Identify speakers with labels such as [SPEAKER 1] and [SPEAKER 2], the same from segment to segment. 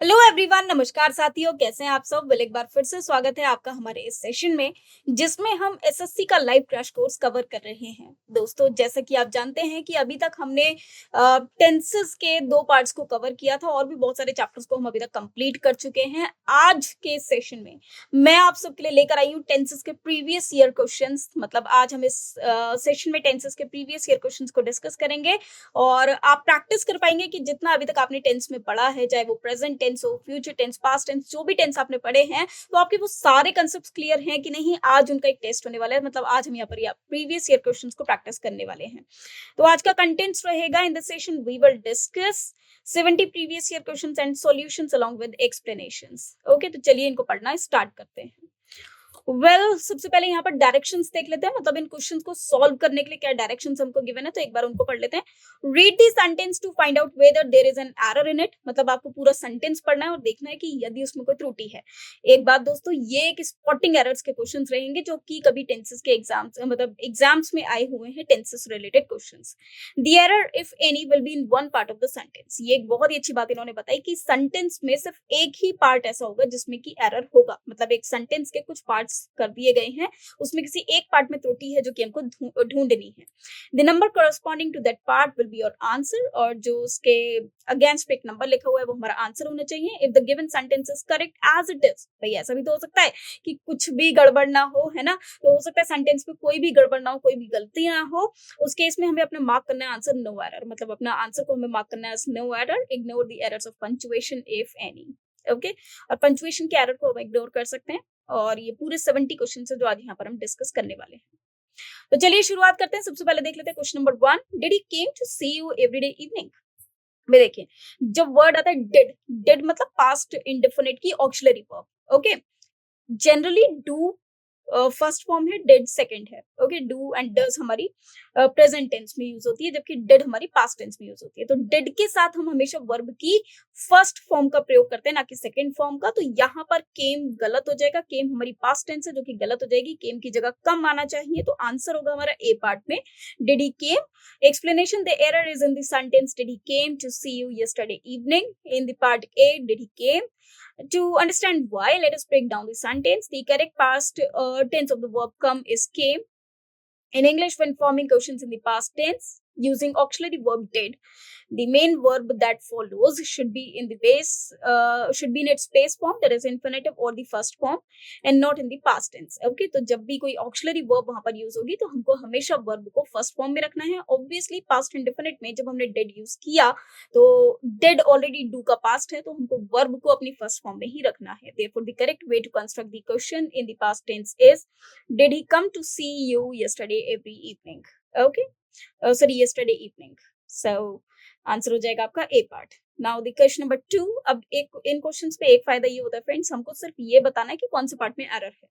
[SPEAKER 1] Hello everyone, नमस्कार साथियों, कैसे हैं आप सब। वेल, एक बार फिर से स्वागत है आपका हमारे इस सेशन में जिसमें हम एसएससी का लाइव क्रैश कोर्स कवर कर रहे हैं। दोस्तों, जैसे कि आप जानते हैं कि अभी तक हमने टेंसेस के दो पार्ट्स को कवर किया था और भी बहुत सारे चैप्टर्स को हम अभी तक कंप्लीट कर चुके हैं। आज के सेशन में मैं आप सबके लिए लेकर आई हूँ टेंसेस के प्रीवियस ईयर क्वेश्चंस। मतलब आज हम इस सेशन में टेंसेस के प्रीवियस ईयर क्वेश्चंस को डिस्कस करेंगे और आप प्रैक्टिस कर पाएंगे कि जितना अभी तक आपने टेंस में पढ़ा है, चाहे वो प्रेजेंट टेंस हो, फ्यूचर टेंस, पास्ट टेंस, जो भी टेंस आपने पढ़े हैं, तो आपके वो सारे कंसेप्ट क्लियर हैं कि नहीं। आज उनका एक टेस्ट होने वाला है। मतलब आज हम यहाँ पर प्रीवियस ईयर क्वेश्चंस को प्रैक्टिस करने वाले हैं। तो आज का कंटेंट्स रहेगा, in this session we will discuss 70 previous year questions and solutions along with explanations. Okay, तो चलिए इनको पढ़ना स्टार्ट करते हैं। सबसे पहले यहाँ पर डायरेक्शंस देख लेते हैं। मतलब इन क्वेश्चंस को सॉल्व करने के लिए क्या डायरेक्शंस हमको गिवन है, तो एक बार उनको पढ़ लेते हैं। Read the sentence to find out whether there is an error in it. मतलब आपको पूरा सेंटेंस पढ़ना है और देखना है कि यदि उसमें कोई त्रुटि है। एक बात दोस्तों, ये एक स्पॉटिंग एरर्स के क्वेश्चंस रहेंगे जो कि कभी टेंसेस के एग्जाम्स मतलब एग्जाम्स में आए हुए हैं, tenses related questions. The error if any will be in one part of the sentence. ये एक बहुत ही अच्छी बात इन्होंने बताई कि सेंटेंस में सिर्फ एक ही पार्ट ऐसा होगा जिसमें कि एरर होगा। मतलब एक सेंटेंस के कुछ पार्ट्स कर दिए गए हैं, उसमें किसी एक पार्ट में त्रुटि है जो कि हमको ढूंढनी है। The number corresponding to that part will be your answer. और जो उसके अगेंस्ट पे एक नंबर लिखा हुआ है वो हमारा आंसर होना चाहिए। If the given sentence is correct as it is. भाई ऐसा भी तो हो सकता है कि कुछ भी गड़बड़ ना हो, है ना। तो हो सकता है सेंटेंस में कोई भी गड़बड़ ना हो, कोई भी गलती ना हो। उस केस में हमें अपना मार्क करना है आंसर नो एरर। मतलब अपना आंसर को हमें मार्क करना है no error. Ignore the errors of punctuation if any. Okay, और पंक्चुएशन के एरर को हम इग्नोर कर सकते हैं। और ये पूरे 70 क्वेश्चन है जो आज यहाँ पर हम डिस्कस करने वाले हैं। तो चलिए शुरुआत करते हैं। सबसे पहले देख लेते हैं question number 1। Did he came to see you everyday evening. में देखिए, जब वर्ड आता है डिड, डिड मतलब पास्ट इंडेफिनिट की auxiliary verb. Okay, generally do first form है, डिड सेकंड है। ओके, डू एंड डज हमारी प्रेजेंट टेंस में यूज होती है, जबकि डिड हमारी पास्ट टेंस में यूज होती है। तो डिड के साथ हम हमेशा वर्ब की फर्स्ट फॉर्म का प्रयोग करते हैं, ना कि सेकंड फॉर्म का। तो यहाँ पर केम गलत हो जाएगा। केम हमारी पास्ट टेंस है जो कि गलत हो जाएगी। केम की जगह कम आना चाहिए। तो आंसर होगा हमारा ए पार्ट में, did he came. Explanation, the error is in the sentence did he came to see you yesterday evening. In the part A, did he came. To understand why, let us break down the sentence. The correct past tense of the verb come is came. In English, when forming questions in the past tense using auxiliary verb did, the main verb that follows should be in the base, should be in its base form, that is infinitive or the first form, and not in the past tense. Okay, तो जब भी कोई auxiliary verb वहां पर use होगी तो हमको हमेशा verb को फर्स्ट फॉर्म में रखना है। ऑब्वियसली पास्ट इंडेफिनिट में जब हमने did यूज किया तो did ऑलरेडी do का पास्ट है, तो हमको verb को अपनी फर्स्ट फॉर्म में ही रखना है। Therefore, the correct way to construct the question in the past tense is, did he come to see you yesterday every evening? Okay, sorry, yesterday evening. So answer हो जाएगा आपका A part. Now the question number 2। अब एक इन questions पे एक फायदा ये होता है फ्रेंड्स, हमको सिर्फ ये बताना है कि कौन से पार्ट में एरर है।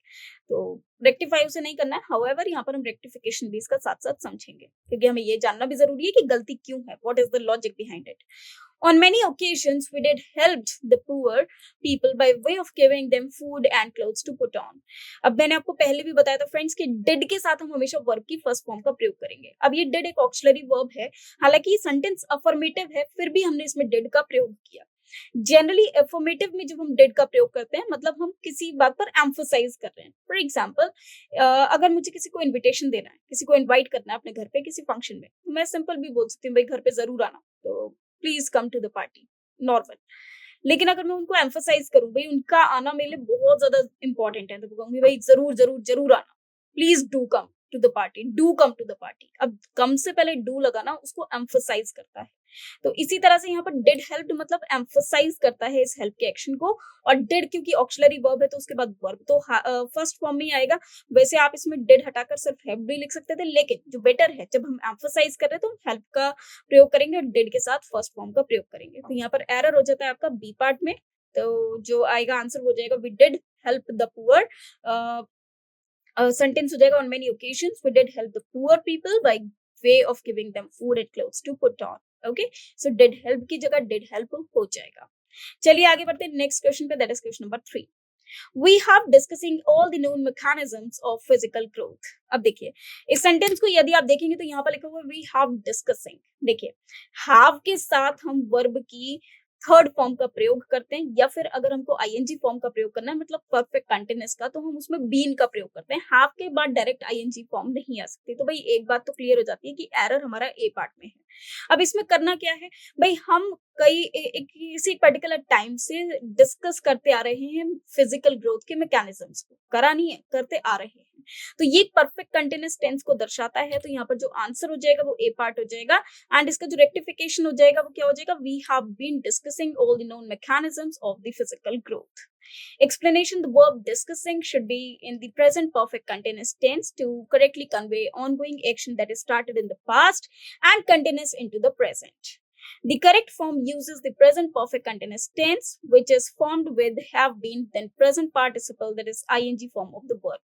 [SPEAKER 1] तो रेक्टिफाई उसे नहीं करना है। हाउएवर यहाँ पर हम रेक्टिफिकेशन भी इसका साथ साथ समझेंगे, क्योंकि हमें ये जानना भी जरूरी है कि गलती क्यों है, what is the logic behind it. On many occasions, we did helped the poor people by way of giving them food and clothes to put on. अब मैंने आपको पहले भी बताया था फ्रेंड्स कि did के साथ हम हमेशा वर्ब की फर्स्ट फॉर्म का प्रयोग करेंगे। अब ये did एक ऑक्सिलरी वर्ब है, हालांकि सेंटेंस अफर्मेटिव है, फिर भी हमने इसमें did का प्रयोग किया। जनरली अफर्मेटिव में जब हम डिड का प्रयोग करते हैं, मतलब हम किसी बात पर एम्फोसाइज कर रहे हैं। फॉर एग्जाम्पल, अगर मुझे किसी को इन्विटेशन देना है, किसी को इन्वाइट करना है अपने घर पे किसी फंक्शन में, तो मैं सिंपल भी बोल सकती हूँ भाई घर पे जरूर आना, तो please come to the party, normal. लेकिन अगर मैं उनको एम्फोसाइज करूं, भाई उनका आना मेरे लिए बहुत ज्यादा इंपॉर्टेंट है, तो कहूंगी भाई जरूर जरूर जरूर आना, please do come to the party, do come to the party. अब कम से पहले डू लगाना उसको एम्फोसाइज करता है। तो इसी तरह से यहाँ पर डिड हेल्प मतलब एम्फोसाइज करता है इस हेल्प के एक्शन को। और डिड क्योंकि ऑक्सिलरी वर्ब है तो उसके बाद वर्ब तो फर्स्ट फॉर्म में ही आएगा। वैसे आप इसमें डिड हटाकर सिर्फ हेल्प भी लिख सकते थे, लेकिन जो बेटर है, जब हम एम्फोसाइज कर रहे हैं तो हम हेल्प का प्रयोग करेंगे और डिड के साथ फर्स्ट फॉर्म का प्रयोग करेंगे। तो यहाँ पर एरर हो जाता है आपका बी पार्ट में। तो जो आएगा आंसर हो जाएगा we did help the poor. Sentence हो जाएगा on many occasions we did help the poor people by way of giving them food and clothes to put on. Okay, so did help की जगह did help हो जाएगा। चलिए आगे बढ़ते हैं नेक्स्ट क्वेश्चन पे, that is question number 3। We have discussing all the known mechanisms of physical growth. अब देखिए इस सेंटेंस को यदि आप देखेंगे तो यहाँ पर लिखा हुआ है we have discussing। देखिए have के साथ हम वर्ब की थर्ड फॉर्म का प्रयोग करते हैं, या फिर अगर हमको आईएनजी फॉर्म का प्रयोग करना है मतलब परफेक्ट कंटिन्यूअस का, तो हम उसमें बीन का प्रयोग करते हैं। हैव के बाद डायरेक्ट आईएनजी फॉर्म नहीं आ सकती। तो भाई एक बात तो क्लियर हो जाती है कि एरर हमारा ए पार्ट में है। अब इसमें करना क्या है भाई, हम किसी पर्टिकुलर टाइम से डिस्कस करते आ रहे हैं फिजिकल ग्रोथ के मैकेनिज्म्स को, करा नहीं है, करते आ रहे हैं। तो ये परफेक्ट कंटिन्यूअस टेंस को दर्शाता है। तो यहाँ पर जो आंसर हो जाएगा वो ए पार्ट हो जाएगा। एंड इसका जो रेक्टिफिकेशन हो जाएगा वो क्या हो जाएगा, we have been discussing all the known mechanisms of the physical growth. Explanation: the verb discussing should be in the present perfect continuous tense to correctly convey ongoing action that is started in the past and continues into the present. The correct form uses the present perfect continuous tense, which is formed with have been, then present participle, that is ing form of the verb.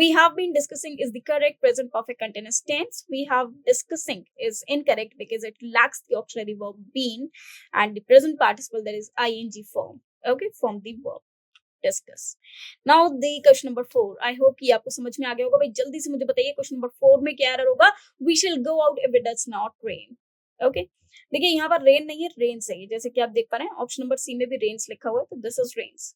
[SPEAKER 1] We have been discussing is the correct present perfect continuous tense. We have discussing is incorrect because it lacks the auxiliary verb been and the present participle, that is ing form. Okay, from the verb discuss. Now the question number 4. I hope कि आपको समझ में आ गया होगा। भाई जल्दी से मुझे बताइए क्वेश्चन नंबर 4 में क्या एरर होगा। We shall go out if it does not rain. Okay. देखिए यहाँ पर रेन नहीं है, रेन्स है, जैसे कि आप देख पा रहे हैं ऑप्शन नंबर सी में भी रेन्स लिखा हुआ है, तो दिस इज रेन्स।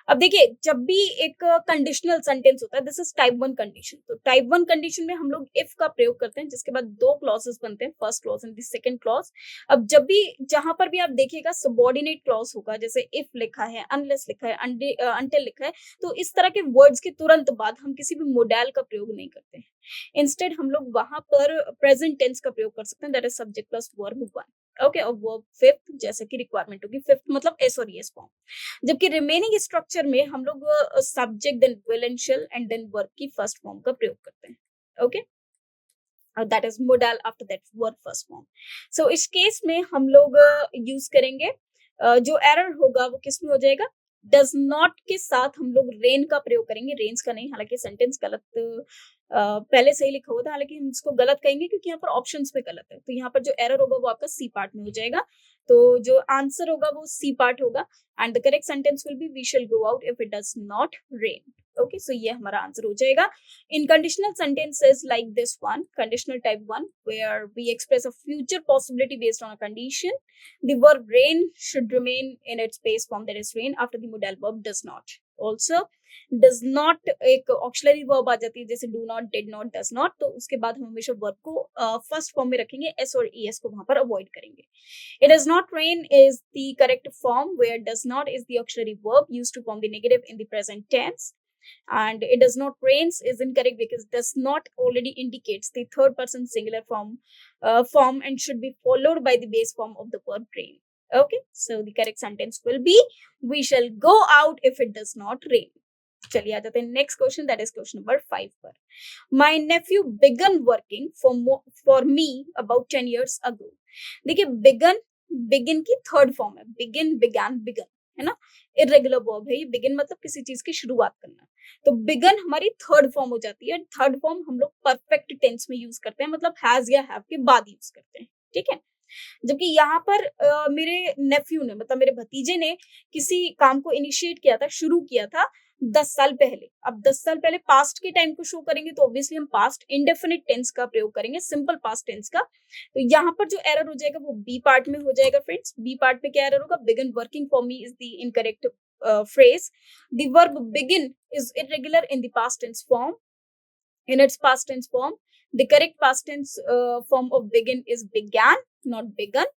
[SPEAKER 1] अब देखिए जब भी एक कंडीशनल सेंटेंस होता है, दिस इज टाइप 1 कंडीशन। तो टाइप 1 कंडीशन में हम लोग इफ का प्रयोग करते हैं, जिसके बाद दो क्लॉजेस बनते हैं, first clause and the second clause. अब जब भी जहां पर भी आप देखिएगा सबऑर्डिनेट क्लॉज होगा, जैसे इफ लिखा है, अनलेस लिखा है, अनटिल लिखा है, तो इस तरह के वर्ड्स के तुरंत बाद हम किसी भी मोडेल का प्रयोग नहीं करते हैं। इंस्टेड हम लोग वहां पर प्रेजेंट टेंस का प्रयोग कर सकते हैं, that is subject plus verb 1। Okay, और वर्ब फिफ्थ जैसे कि रिक्वायरमेंट होगी, फिफ्थ मतलब एस और एस फॉर्म। जबकि रिमेनिंग स्ट्रक्चर में हम लोग subject then will and shall and then verb की फर्स्ट फॉर्म का प्रयोग करते हैं। Okay, that is modal after that verb first form. So इस केस में हम लोग यूज करेंगे जो एरर होगा वो किस में हो जाएगा, डज नॉट के साथ हम लोग रेन का प्रयोग करेंगे, रेन्स का नहीं। हालांकि सेंटेंस गलत पहले सही लिखा हुआ था, हालांकि हम इसको गलत कहेंगे क्योंकि यहाँ पर ऑप्शंस में गलत है। तो यहाँ पर जो एरर होगा वो आपका सी पार्ट में हो जाएगा। तो जो आंसर होगा वो सी पार्ट होगा and the correct sentence will be we shall go out if it does not rain. Okay, so ये हमारा आंसर हो जाएगा। In conditional sentences like this one, conditional type 1, where we express a future possibility based on a condition, the verb rain should remain in its base form, that is rain, after the modal verb does not. Also, does not एक auxiliary verb आ जाती है, जैसे do not, did not, does not, तो उसके बाद हम हमेशा verb को first form में रखेंगे, s और es को वहां पर avoid करेंगे। It does not rain is the correct form, where does not is the auxiliary verb used to form the negative in the present tense. And it does not rains is incorrect because does not already indicates the third person singular form and should be followed by the base form of the verb rain. Okay, so the correct sentence will be we shall go out if it does not rain. चलिए आ जाते हैं next question, that is question number 5 पर। My nephew began working for me about 10 years ago। देखिए began की third form है, begin, began, begun, है ना, इरेगुलर वर्ब है ये। बिगिन मतलब किसी चीज की शुरुआत करना, तो बिगन हमारी थर्ड फॉर्म हो जाती है। थर्ड फॉर्म हम लोग परफेक्ट टेंस में यूज करते हैं, मतलब हैज या हैव के बाद यूज करते हैं, ठीक है। जबकि यहाँ पर मेरे नेफ्यू ने मतलब मेरे भतीजे ने किसी काम को इनिशिएट किया था, शुरू किया था 10 साल पहले। अब 10 साल पहले पास्ट के टाइम को शो करेंगे तो ऑब्वियसली हम पास्ट इंडेफिनिट टेंस का प्रयोग करेंगे, सिंपल पास्ट टेंस का। तो यहाँ पर जो एरर हो जाएगा वो बी पार्ट में हो जाएगा फ्रेंड्स। बी पार्ट में क्या एरर होगा, begin working for me is the incorrect phrase. The verb begin is irregular in the past tense form, in its past tense form. The correct past tense form of begin is began, not begun.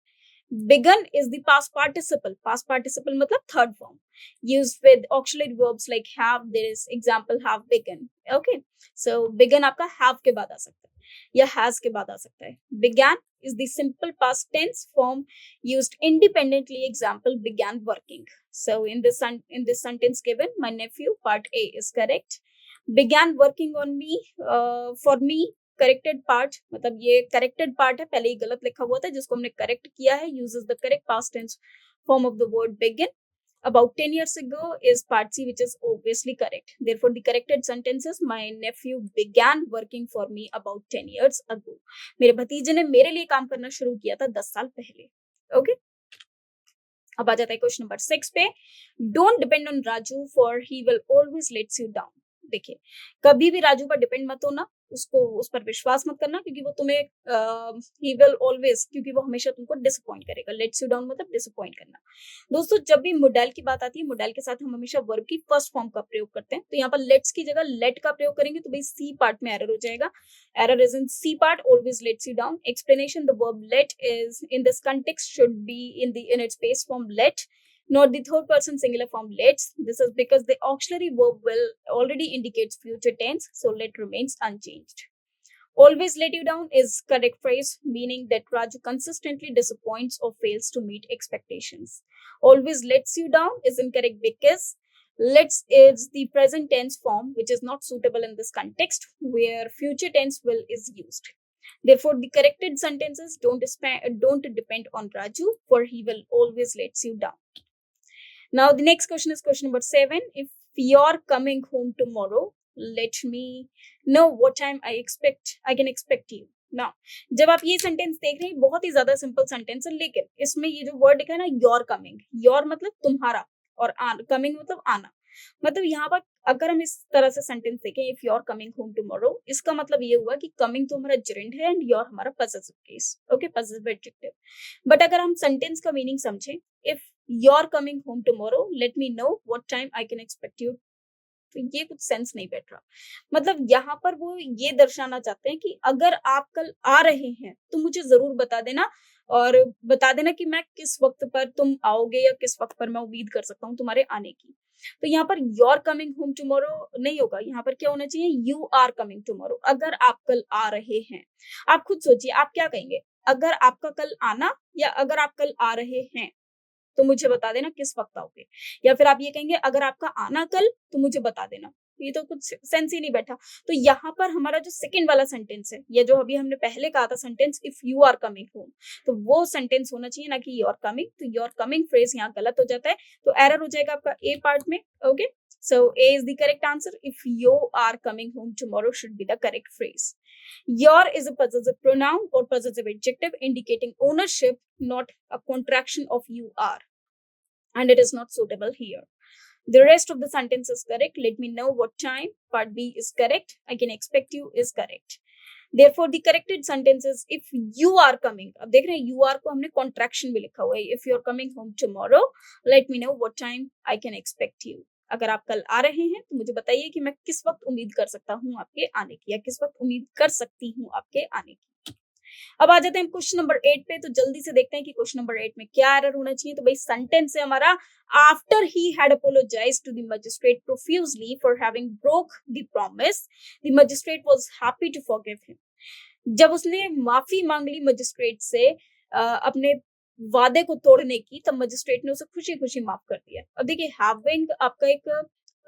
[SPEAKER 1] Begun is the past participle. Past participle मतलब third form used with auxiliary verbs like have. There is example have begun. Okay, so begun आपका have के बाद आ सकता है या has के बाद आ सकता है। Began is the simple past tense form used independently. Example began working. So in this sentence given, my nephew, part A is correct. Began working on me, for me, corrected part मतलब ये corrected part है, पहले ही गलत लिखा हुआ था जिसको हमने करेक्ट किया है, uses the correct past tense form of the word begin. About 10 years ago is part C, which is obviously correct. Therefore, the corrected sentence is my nephew began working for me about 10 years ago. मेरे भतीजे ने मेरे लिए काम करना शुरू किया था 10 साल पहले। ओके, अब आ जाता है क्वेश्चन नंबर 6 पे। Don't depend on Raju for he will always lets you down. देखिए कभी भी राजू पर डिपेंड मत होना, उसको उस पर विश्वास मत करना, क्योंकि वो तुम्हें ही विल ऑलवेज, क्योंकि वो हमेशा तुमको डिसअपॉइंट करेगा। लेट्स यू डाउन मतलब डिसअपॉइंट करना। दोस्तों जब भी मोडेल की बात आती है, मोडेल के साथ हम हमेशा वर्ब की फर्स्ट फॉर्म का प्रयोग करते हैं। तो यहाँ पर लेट्स की जगह लेट का प्रयोग करेंगे तो भाई सी पार्ट में एरर हो जाएगा। Error is in C part, always lets you down. Explanation, the verb let is in this context should be in its base form let, not the third person singular form lets. This is because the auxiliary verb will already indicates future tense, so let remains unchanged. Always let you down is correct phrase, meaning that Raju consistently disappoints or fails to meet expectations. Always lets you down is incorrect because lets is the present tense form, which is not suitable in this context where future tense will is used. Therefore, the corrected sentences don't depend on Raju, for he will always lets you down. Now, the next question is question number 7. If you're coming home tomorrow, let me know what time I can expect you. Now, जब आप ये sentence देख रहे हैं, बहुत ही ज्यादा simple sentence है, लेकिन इसमें ये जो वर्ड लिखा है ना, योर कमिंग, योर मतलब तुम्हारा और कमिंग मतलब आना। मतलब यहाँ पर अगर हम इस तरह से सेंटेंस देखें, if you are coming home tomorrow, इसका मतलब ये हुआ कि कमिंग तो हमारा जेरेंड है एंड योर हमारा possessive case, okay, possessive adjective. But अगर हम सेंटेंस का मीनिंग समझें, if you are coming home tomorrow, let me know what time I can expect you, तो ये कुछ सेंस नहीं बैठ रहा। मतलब यहाँ पर वो ये दर्शाना चाहते हैं कि अगर आप कल आ रहे हैं तो मुझे जरूर बता देना, और बता देना कि मैं किस वक्त पर तुम आओगे या किस वक्त पर मैं उम्मीद कर सकता हूँ तुम्हारे आने की। तो यहाँ per your coming home tomorrow नहीं होगा, यहाँ पर क्या होना चाहिए, यू आर कमिंग टुमारो। अगर आप कल आ रहे हैं, आप खुद सोचिए आप क्या कहेंगे, अगर आपका कल आना या अगर आप कल आ रहे हैं, तो मुझे बता देना किस वक्त आओगे। या फिर आप ये कहेंगे अगर आपका आना कल तो मुझे बता देना, ये तो कुछ सेंस ही नहीं बैठा। तो यहाँ पर हमारा जो सेकंड वाला सेंटेंस है, या जो अभी हमने पहले कहा था sentence, if you are coming home, तो वो सेंटेंस होना चाहिए ना कि योर कमिंग। तो योर कमिंग फ्रेज यहाँ गलत हो जाता है, तो एरर हो जाएगा आपका ए पार्ट में। Okay, so A is the correct answer. If you are coming home tomorrow should be the correct phrase. Your is a possessive pronoun or possessive adjective indicating ownership, not a contraction of you are, and it is not suitable here. The rest of the sentence is correct. Let me know what time. Part B is correct. I can expect you is correct. Therefore, the corrected sentence is if you are coming. अब देख रहे हैं you are को हमने contraction में लिखा हुआ है. If you are coming home tomorrow, let me know what time I can expect you. अगर आप कल आ रहे हैं तो मुझे बताइए कि मैं किस वक्त उम्मीद कर सकता हूँ आपके आने की, या किस वक्त उम्मीद कर सकती हूँ आपके आने की। अब आ जाते हैं क्वेश्चन नंबर 8 पे। तो जल्दी से देखते हैं कि क्वेश्चन नंबर 8 में क्या एरर होना चाहिए। तो भाई सेंटेंस है हमारा, after he had apologised to the magistrate profusely for having broke the promise, the magistrate was happy to forgive him. जब उसने माफी मांग ली मजिस्ट्रेट से अपने वादे को तोड़ने की, तब मजिस्ट्रेट ने उसे खुशी खुशी माफ कर दिया। अब देखिए हैविंग आपका एक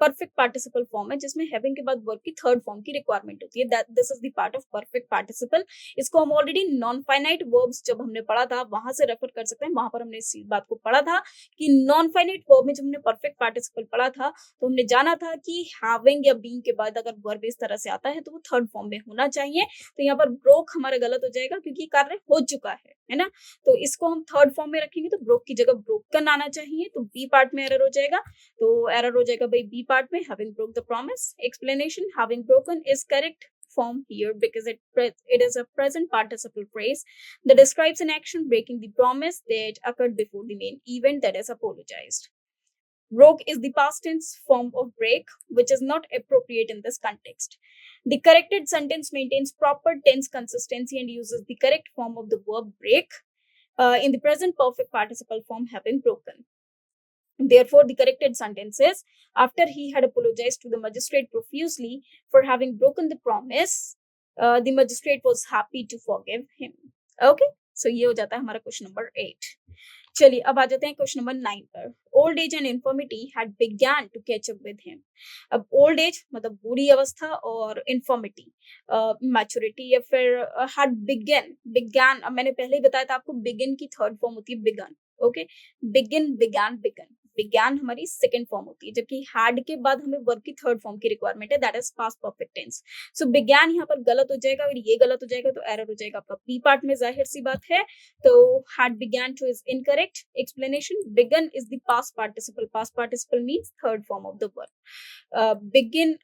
[SPEAKER 1] परफेक्ट पार्टिसिपल फॉर्म है, जिसमें हैविंग के बाद वर्ब की थर्ड फॉर्म की रिक्वायरमेंट होती है। This is the part of perfect participle. इसको हम ऑलरेडी नॉन फाइनाइट वर्ब्स जब हमने पढ़ा था वहां से रेफर कर सकते हैं, वहां पर हमने इस बात को पढ़ा था कि नॉन फाइनाइट वर्ब में जब हमने परफेक्ट पार्टिसिपल पढ़ा था तो हमने जाना था कि हैविंग या बीइंग के बाद अगर वर्ब इस तरह से आता है तो वो थर्ड फॉर्म में होना चाहिए। तो यहाँ पर ब्रोक हमारा गलत हो जाएगा क्योंकि कार्य हो चुका है ना। तो इसको हम थर्ड फॉर्म में रखेंगे तो ब्रोक की जगह ब्रोकन आना चाहिए, तो बी पार्ट में एरर हो जाएगा। तो एरर हो जाएगा भाई बी पार्ट में, having broke the promise. Explanation, having broken is correct form here because it is a present participle phrase that describes an action breaking the promise that occurred before the main event, that is apologized. Broke is the past tense form of break, which is not appropriate in this context. The corrected sentence maintains proper tense consistency and uses the correct form of the verb break in the present perfect participle form, having broken. Therefore, the corrected sentence is, after he had apologized to the magistrate profusely for having broken the promise, the magistrate was happy to forgive him. Okay, so ये हो जाता है हमारा question number 8। चलिए अब आ जाते हैं क्वेश्चन नंबर 9 पर। Old age and infirmity had begun to catch up with him. अब ओल्ड एज मतलब बूढ़ी अवस्था, और इन्फर्मिटी मैच्योरिटी, या फिर हैड बिगन। अब मैंने पहले ही बताया था आपको, बिगिन की थर्ड फॉर्म होती है begun. Okay, begin, began, begun. began हमारी सेकंड फॉर्म होती है, जबकि had के बाद हमें वर्ब की थर्ड फॉर्म की रिक्वायरमेंट है, that is past perfect tense. So began यहाँ पर गलत हो जाएगा, और ये गलत हो जाएगा तो एरर हो जाएगा आपका बी पार्ट में, जाहिर सी बात है। तो had began to is incorrect explanation, begun is the past participle, past participle means third form of the verb. Begin,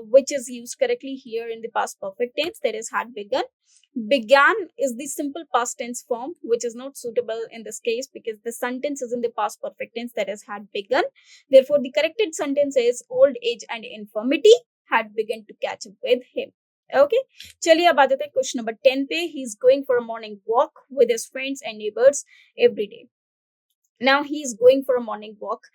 [SPEAKER 1] which is used correctly here in the past perfect tense, that is had begun. Began is the simple past tense form, which is not suitable in this case because the sentence is in the past perfect tense, that is had begun. Therefore, the corrected sentence is old age and infirmity had begun to catch up with him. Okay चलिए अब आ जाते हैं question number 10 पे। He is going for a morning walk with his friends and neighbours every day. Now he is going for a morning walk.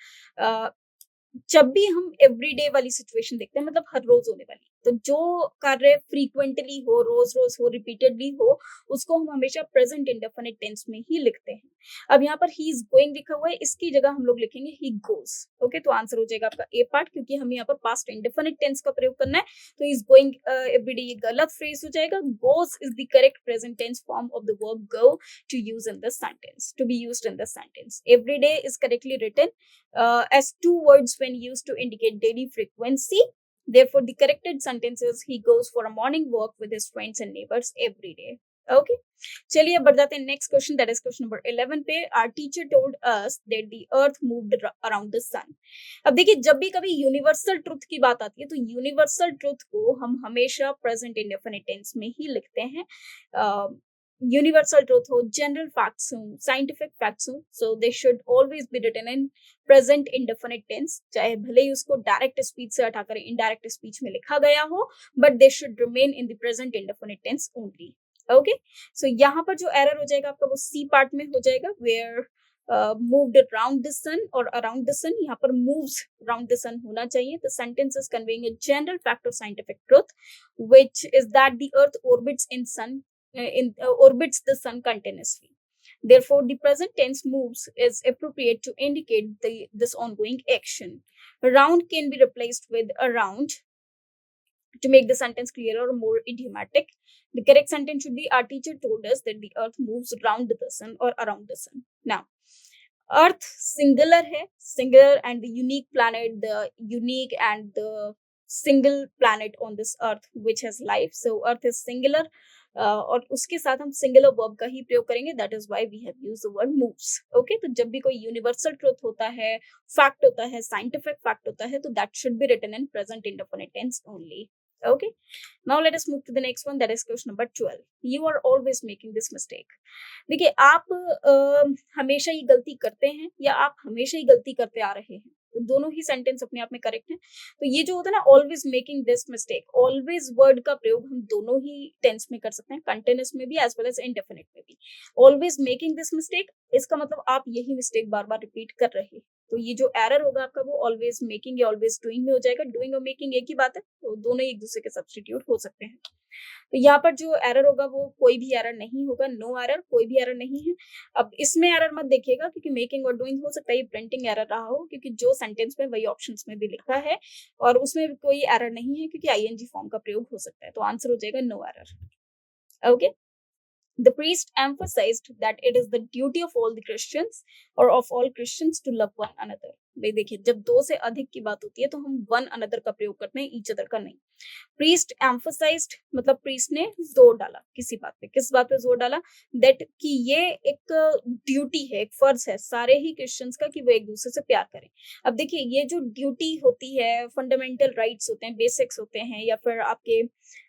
[SPEAKER 1] जब भी हम everyday वाली सिचुएशन देखते हैं, मतलब हर रोज होने वाली, तो जो कार्य फ्रीक्वेंटली हो, रोज रोज हो, रिपीटेडली हो, उसको हम हमेशा प्रेजेंट इंडेफिनिट टेंस में ही लिखते हैं। अब यहाँ पर ही इज गोइंग लिखा हुआ है, इसकी जगह हम लोग लिखेंगे ही गोज। ओके, तो आंसर हो जाएगा आपका ए पार्ट, क्योंकि हमें यहाँ पर पास्ट इंडेफिनिट टेंस का प्रयोग करना है। तो इज गोइंग एवरीडे ये गलत फ्रेज हो जाएगा। Goes is the correct present tense form of the verb go to use in the sentence, to be used in the sentence. Every day is correctly written as two words when used to indicate daily frequency. Therefore, the corrected sentence is he goes for a morning walk with his friends and neighbors every day. Okay. चलिए अब बढ़ जाते हैं next question, that is question number 11 पे। Our teacher told us that the earth moved around the sun. अब देखिए, जब भी कभी यूनिवर्सल ट्रुथ की बात आती है तो यूनिवर्सल ट्रुथ को हम हमेशा प्रेजेंट इंडेफिनिट टेंस में ही लिखते हैं। यूनिवर्सल ट्रुथ हो, जनरल फैक्ट्स हो, साइंटिफिक फैक्ट्स हो, so they should always be written in present indefinite tense, चाहे भले ही उसको डायरेक्ट स्पीच से हटाकर इनडायरेक्ट स्पीच में लिखा गया हो, but they should remain in the present indefinite tense only. Okay, so यहाँ पर जो एरर हो जाएगा आपका वो सी पार्ट में हो जाएगा, where moved around the sun or around the sun, यहाँ पर moves around the sun होना चाहिए। The sentence is conveying a general fact or scientific truth, which is that the earth orbits orbits the sun continuously. Therefore, the present tense moves is appropriate to indicate this ongoing action. Round can be replaced with around to make the sentence clearer or more idiomatic. The correct sentence should be, our teacher told us that the earth moves round the sun or around the sun. Now, earth singular है, singular and the unique planet, the unique and the single planet on this earth which has life. So earth is singular, और उसके साथ हम singular verb का ही प्रयोग करेंगे, that is why we have used the word moves. Okay, तो जब भी कोई यूनिवर्सल ट्रुथ होता है, फैक्ट होता है, साइंटिफिक फैक्ट होता है, तो that should be written in present indefinite tense only. Okay, now let us move to the next one, that is question number 12. You are always making this mistake. देखिए, आप हमेशा ही गलती करते हैं या आप हमेशा ही गलती करते आ रहे हैं, तो दोनों ही सेंटेंस अपने आप में करेक्ट है। तो ये जो होता है ना, always making this mistake, always word का प्रयोग हम दोनों ही टेंस में कर सकते हैं, कंटिन्यूअस में भी एज वेल एज इंडेफिनिट में भी। ऑलवेज मेकिंग दिस मिस्टेक, इसका मतलब आप यही मिस्टेक बार बार रिपीट कर रहे हैं। तो ये जो एरर होगा आपका वो ऑलवेज मेकिंग या ऑलवेज डूइंग में हो जाएगा। डूइंग और मेकिंग एक ही बात है, तो दोनों एक दूसरे के सब्स्टिट्यूट हो सकते हैं। तो यहाँ पर जो एरर होगा वो कोई भी एरर नहीं होगा, नो एरर, कोई भी एरर नहीं है। अब इसमें एरर मत देखिएगा, क्योंकि मेकिंग और डूइंग हो सकता है ये प्रिंटिंग एरर रहा हो, क्योंकि जो सेंटेंस में वही ऑप्शंस में भी लिखा है और उसमें भी कोई एरर नहीं है, क्योंकि आईएनजी फॉर्म का प्रयोग हो सकता है। तो आंसर हो जाएगा no error. Okay, The priest emphasized that it is the duty of all the Christians or of all Christians to love one another. भाई देखिए, जब दो से अधिक की बात होती है तो हम वन अनदर का प्रयोग करते हैं, ईच अदर का नहीं। प्रीस्ट एम्फोसाइज्ड मतलब प्रीस्ट ने जोर डाला किसी बात पे, किस बात पे जोर डाला, दैट कि ये एक ड्यूटी है, एक फर्ज है सारे ही क्रिश्चियंस का कि वो एक दूसरे से प्यार करें। अब देखिए, ये जो ड्यूटी होती है, फंडामेंटल राइट्स होते हैं, बेसिक्स होते हैं, या फिर आपके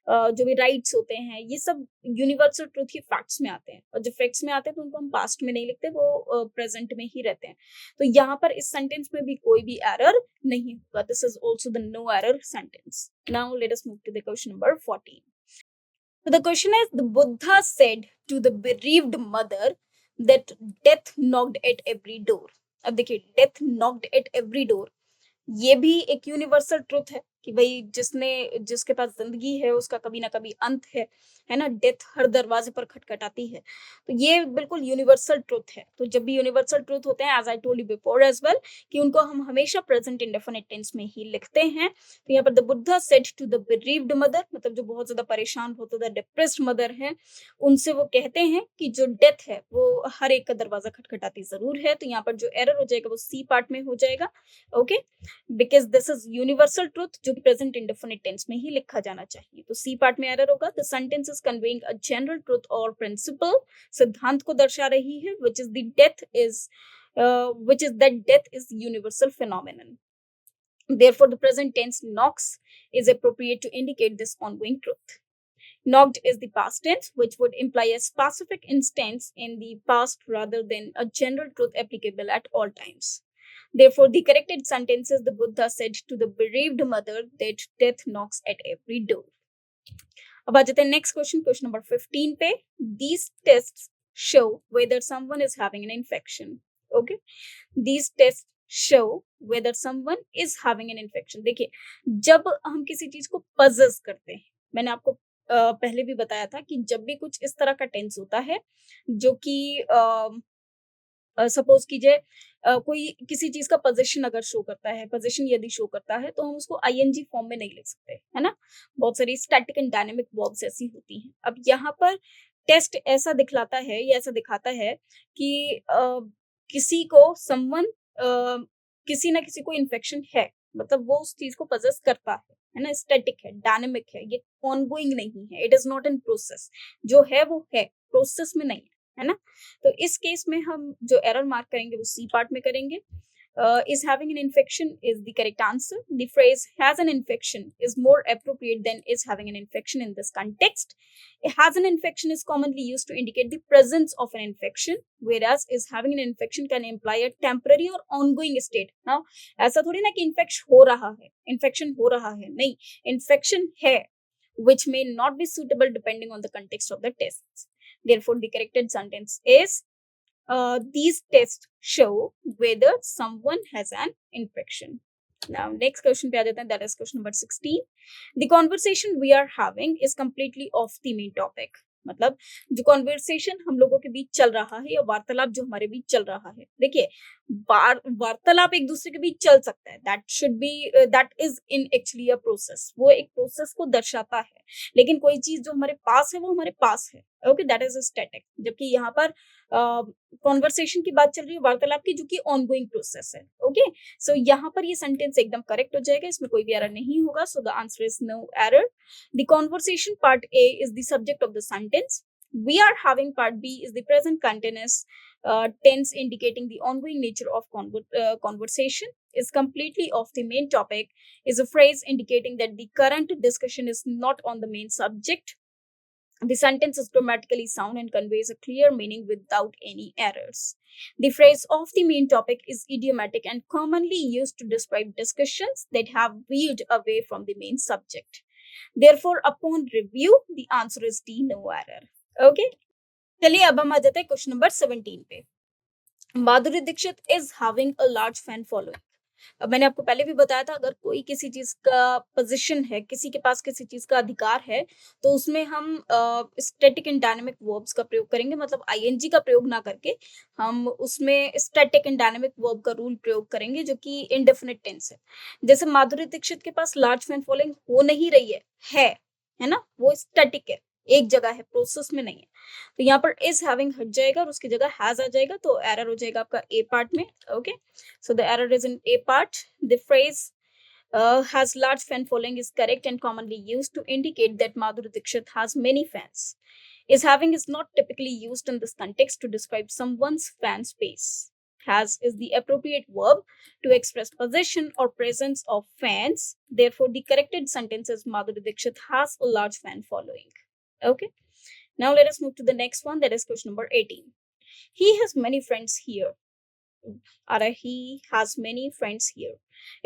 [SPEAKER 1] जो भी राइट्स होते हैं, ये सब यूनिवर्सल ट्रूथ की फैक्ट्स में आते हैं, और जब फैक्ट्स में आते हैं तो उनको हम पास्ट में नहीं लिखते, वो प्रेजेंट में ही रहते हैं। तो यहाँ पर इस सेंटेंस में भी कोई भी एरर नहीं होगा। This is also the no error sentence. Now let us move to the question number 14. So the question is, the Buddha said to the bereaved mother that death knocked at every door. अब देखिए, death knocked at every door, ये भी एक universal truth है कि भाई जिसके पास ज़िंदगी है उसका कभी ना कभी अंत है ना? डेथ हर दरवाज़े पर खटखटाती है। तो ये बिल्कुल यूनिवर्सल ट्रुथ है। तो जब भी यूनिवर्सल ट्रुथ होते हैं as I told you before as well कि उनको हम हमेशा प्रेज़ेंट इंडेफिनिट टेंस में ही लिखते हैं। तो यहाँ पर the Buddha said to the bereaved mother, मतलब जो बहुत ज़्यादा परेशान बहुत ज़्यादा डिप्रेस्ड मदर है, उनसे वो कहते हैं कि जो डेथ है वो हर एक का दरवाज़ा खटखटाती ज़रूर है। तो यहाँ पर जो एरर हो जाएगा वो सी पार्ट में हो जाएगा। Okay, because this is universal truth जो प्रेज़ेंट इंडेफिनिट टेंस में ही लिखा जाना चाहिए। तो सी पार्ट में एरर होगा। The sentence is conveying a general truth और प्रिंसिपल, सिद्धांत को दर्शा रही है, which is that death is universal phenomenon. Therefore, the present tense knocks is appropriate to indicate this ongoing truth. Knocked is the past tense, which would imply a specific instance in the past rather than a general truth applicable at all times. Therefore, the corrected sentence is the Buddha said to the bereaved mother that death knocks at every door. अब आ जाते हैं next question number 15 पे। These tests show whether someone is having an infection. Okay, these tests show whether someone is having an infection. देखिए, जब हम किसी चीज को पजेस करते हैं, मैंने आपको पहले भी बताया था कि जब भी कुछ इस तरह का टेंस होता है जो कि सपोज कीजिए कोई किसी चीज का पोजीशन अगर शो करता है, पोजीशन यदि शो करता है तो हम उसको आईएनजी फॉर्म में नहीं लिख सकते, है ना? बहुत सारी स्टैटिक एंड डायनेमिक वर्ब्स ऐसी होती हैं। अब यहाँ पर टेस्ट ऐसा दिखलाता है या ऐसा दिखाता है कि किसी को समवन किसी ना किसी को इन्फेक्शन है, मतलब वो उस चीज को पजेस करता है ना? स्टैटिक है, डायनेमिक है, ये ऑनगोइंग नहीं है, it is not in process. जो है वो है, प्रोसेस में नहीं है ना? तो इस केस में हम जो एरर मार्क करेंगे वो सी पार्ट में करेंगे। Is having an infection is the correct answer. The phrase has an infection is more appropriate than is having an infection in this context. Has an infection is commonly used to indicate the presence of an infection, whereas is having an infection can imply a temporary or ongoing state. Now, ऐसा थोड़ी ना कि infection हो रहा है, नहीं, infection है, which may not be suitable depending on the context of the tests. Therefore, the corrected sentence is these tests show whether someone has an infection. Now, next question पे आ जाते हैं, that is question number 16. The conversation we are having is completely off the main topic. मतलब जो conversation हम लोगों के बीच चल रहा है या वार्तालाप जो हमारे बीच चल रहा है, देखिए वार्तालाप एक दूसरे के बीच चल सकता है, that is in actually a process, वो एक प्रोसेस को दर्शाता है, लेकिन कोई चीज जो हमारे पास है वो हमारे पास है। Okay, that is static. जबकि यहाँ पर कॉन्वर्सेशन की बात चल रही है, वार्तालाप की, जो कि ऑनगोइंग प्रोसेस है। ओके, सो यहाँ पर ये सेंटेंस एकदम करेक्ट हो जाएगा, इसमें कोई भी एरर नहीं होगा। So the answer is no error. The conversation part A is the subject of the sentence. We are having part B is the present continuous tense indicating the ongoing nature of conversation, is completely off the main topic, is a phrase indicating that the current discussion is not on the main subject. The sentence is grammatically sound and conveys a clear meaning without any errors. The phrase of the main topic is idiomatic and commonly used to describe discussions that have veered away from the main subject. Therefore, upon review, the answer is D, no error. Okay, चलिए अब हम आ जाते हैं question number 17 पे। Madhuri Dixit is having a large fan following. अब मैंने आपको पहले भी बताया था, अगर कोई किसी चीज का पोजीशन है, किसी के पास किसी चीज का अधिकार है, तो उसमें हम स्टैटिक एंड डायनेमिक वर्ब्स का प्रयोग करेंगे, मतलब आईएनजी का प्रयोग ना करके हम उसमें स्टैटिक एंड डायनेमिक वर्ब का रूल प्रयोग करेंगे जो कि इंडेफिनिट टेंस है। जैसे माधुरी दीक्षित के पास लार्ज फैन फॉलोइंग हो नहीं रही है ना? वो स्टैटिक है, एक जगह है, प्रोसेस में नहीं है। तो यहाँ पर इज हैविंग हट जाएगा और उसकी जगह हैज आ जाएगा, तो एरर हो जाएगा आपका ए पार्ट में। Okay, so the error is in A part. The phrase has large fan following is correct and commonly used to indicate that Madhuri Dixit has many fans. Is having is not typically used in this context to describe someone's fan space. Has is the appropriate verb to express possession or presence of fans. Therefore, the corrected sentence is Madhuri Dixit has a large fan following. Okay. Now let us move to the next one, that is question number 18. He has many friends here. he has many friends here.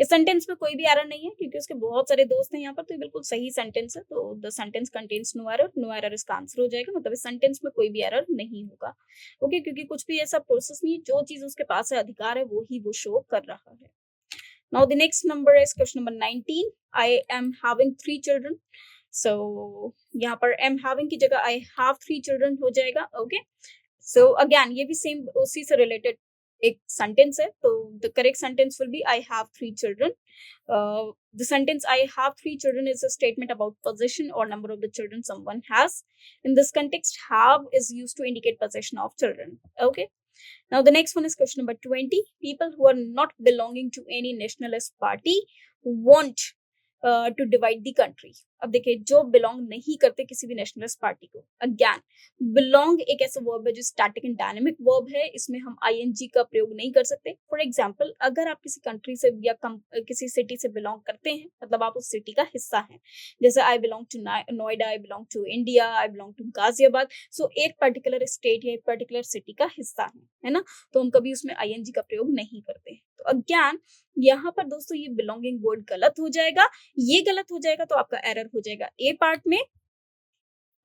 [SPEAKER 1] इस sentence में कोई भी error नहीं है क्योंकि उसके बहुत सारे दोस्त हैं यहाँ पर, तो ये बिल्कुल सही सेंटेंस है। तो the sentence contains no error इसका आंसर हो जाएगा, मतलब इस सेंटेंस में कोई भी एरर नहीं होगा। ओके, क्योंकि कुछ भी ऐसा प्रोसेस नहीं है, जो चीज उसके पास है, अधिकार है, वो ही वो शो कर रहा है। Now the next number is question number 19. I am having 3 children. So यहाँ पर am having की जगह I have 3 children हो जाएगा. Okay. So again ये भी same उसी से related एक sentence है. तो the correct sentence will be I have 3 children. The sentence I have 3 children is a statement about possession or number of the children someone has. In this context, have is used to indicate possession of children. Okay. Now the next one is question number 20. People who are not belonging to any nationalist party want to divide the country. अब देखिए जो belong नहीं करते किसी भी nationalist party को, again belong एक ऐसा वर्ब है जो स्टैटिक एंड डायनेमिक वर्ब है, इसमें हम आईएनजी का प्रयोग नहीं कर सकते. फॉर एग्जांपल अगर आप किसी कंट्री से या किसी सिटी से बिलोंग करते हैं, मतलब आप उस सिटी का हिस्सा हैं, जैसे I belong to Noida, I belong to India, I belong to Ghaziabad. So एक पर्टिकुलर स्टेट या एक पर्टिकुलर सिटी का हिस्सा है ना, तो हम कभी उसमें आईएनजी का प्रयोग नहीं करते. तो अगेन यहाँ पर दोस्तों ये बिलोंगिंग वर्ड गलत हो जाएगा. ये गलत हो जाएगा तो आपका एरर हो जाएगा ए पार्ट में.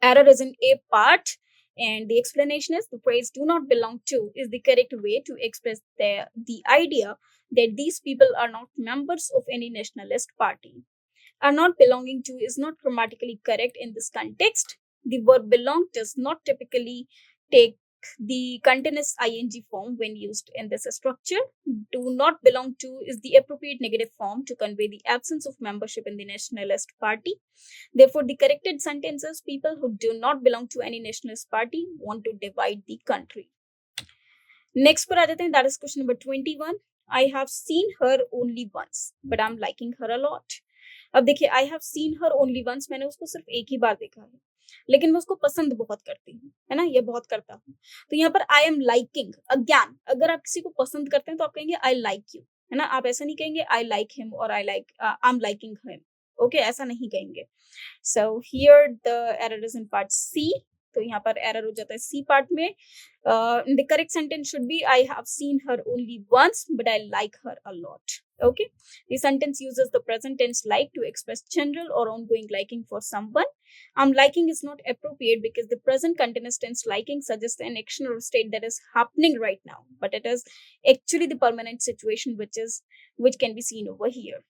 [SPEAKER 1] Error is in A part, and the explanation is the phrase do not belong to is the correct way to express the idea that these people are not members of any nationalist party. Are not belonging to is not grammatically correct in this context. The verb belong does not typically take the continuous ing form when used in this structure. Do not belong to is the appropriate negative form to convey the absence of membership in the nationalist party. Therefore, the corrected sentence is people who do not belong to any nationalist party want to divide the country. Next पर आ जाते हैं, that is question number 21. I have seen her only once, but I'm liking her a lot. अब देखिए I have seen her only once, मैंने उसको सिर्फ एक ही बार देखा है, लेकिन मैं उसको पसंद बहुत करती हूँ, है ना, ये बहुत करता हूँ. तो यहाँ पर I am liking, अगेन अगर आप किसी को पसंद करते हैं तो आप कहेंगे I like you, है ना, आप ऐसा नहीं कहेंगे I like him और I'm liking him. ओके, ऐसा नहीं कहेंगे. So here the error is in part C. तो यहाँ पर error हो जाता है C part में. The correct sentence should be I have seen her only once, but I like her a lot. Okay, the sentence uses the present tense like to express general or ongoing liking for someone. Liking is not appropriate because the present continuous tense liking suggests an action or state that is happening right now, but it is actually the permanent situation which can be seen over here.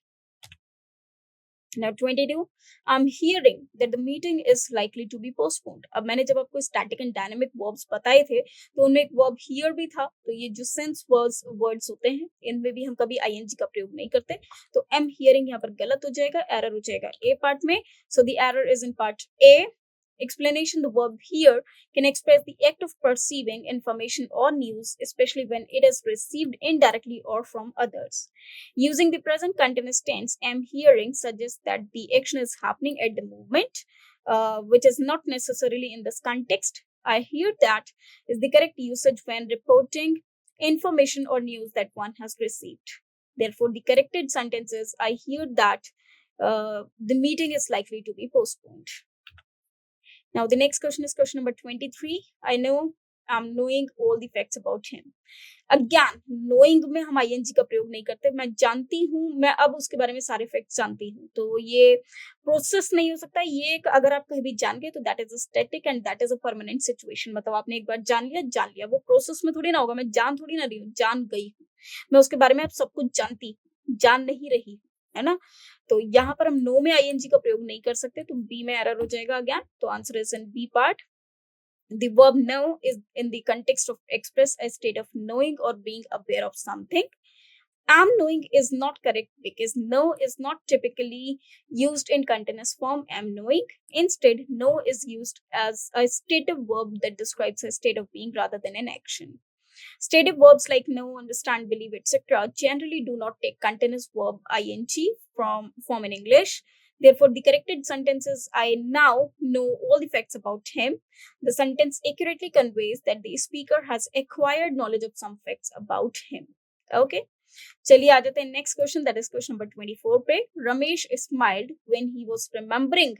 [SPEAKER 1] Now 22, I'm hearing that the meeting is likely to be postponed. अब मैंने जब आपको static and dynamic verbs बताए थे तो उनमें एक verb hear भी था. तो ये जो sense words होते हैं इनमें भी हम कभी ing का प्रयोग नहीं करते. तो am hearing यहाँ पर गलत हो जाएगा, error हो जाएगा A part में. So the error is in part A. Explanation: the verb hear can express the act of perceiving information or news, especially when it is received indirectly or from others. Using the present continuous tense, am hearing suggests that the action is happening at the moment, which is not necessarily in this context. I hear that is the correct usage when reporting information or news that one has received. Therefore, the corrected sentence is I hear that the meeting is likely to be postponed. Now, the next question is question number 23. I know I'm knowing all the facts about him. Again, knowing में हम ing का प्रयोग नहीं करते. मैं जानती हूँ, मैं अब उसके बारे में सारे फैक्ट्स जानती हूँ. तो ये प्रोसेस नहीं हो सकता. ये अगर आप कहीं भी जान गए तो that is a static and that is a permanent situation. मतलब आपने एक बार जान लिया. वो प्रोसेस में थोड़ी ना होगा. मैं जान थोड़ी ना रही हूँ, जान गई हूँ. मैं उसके बारे में अब सब कुछ जानती हूँ, जान नहीं रही हूँ, है ना. तो यहाँ पर हम नो में ing का प्रयोग नहीं कर सकते. तो बी में एरर हो जाएगा अगेन. तो answer is in B part. The verb know is in the context of express a state of knowing or being aware of something. Am knowing is not correct because know is not typically used in continuous form am knowing. Instead, know is used as a stative verb that describes a state of being rather than an action. Stative verbs like know, understand, believe, etc. generally do not take continuous verb ing form in English. Therefore, the corrected sentence is I now know all the facts about him. The sentence accurately conveys that the speaker has acquired knowledge of some facts about him. Okay. चलिए आ जाते हैं next question. That is question number 24 पे. Ramesh smiled when he was remembering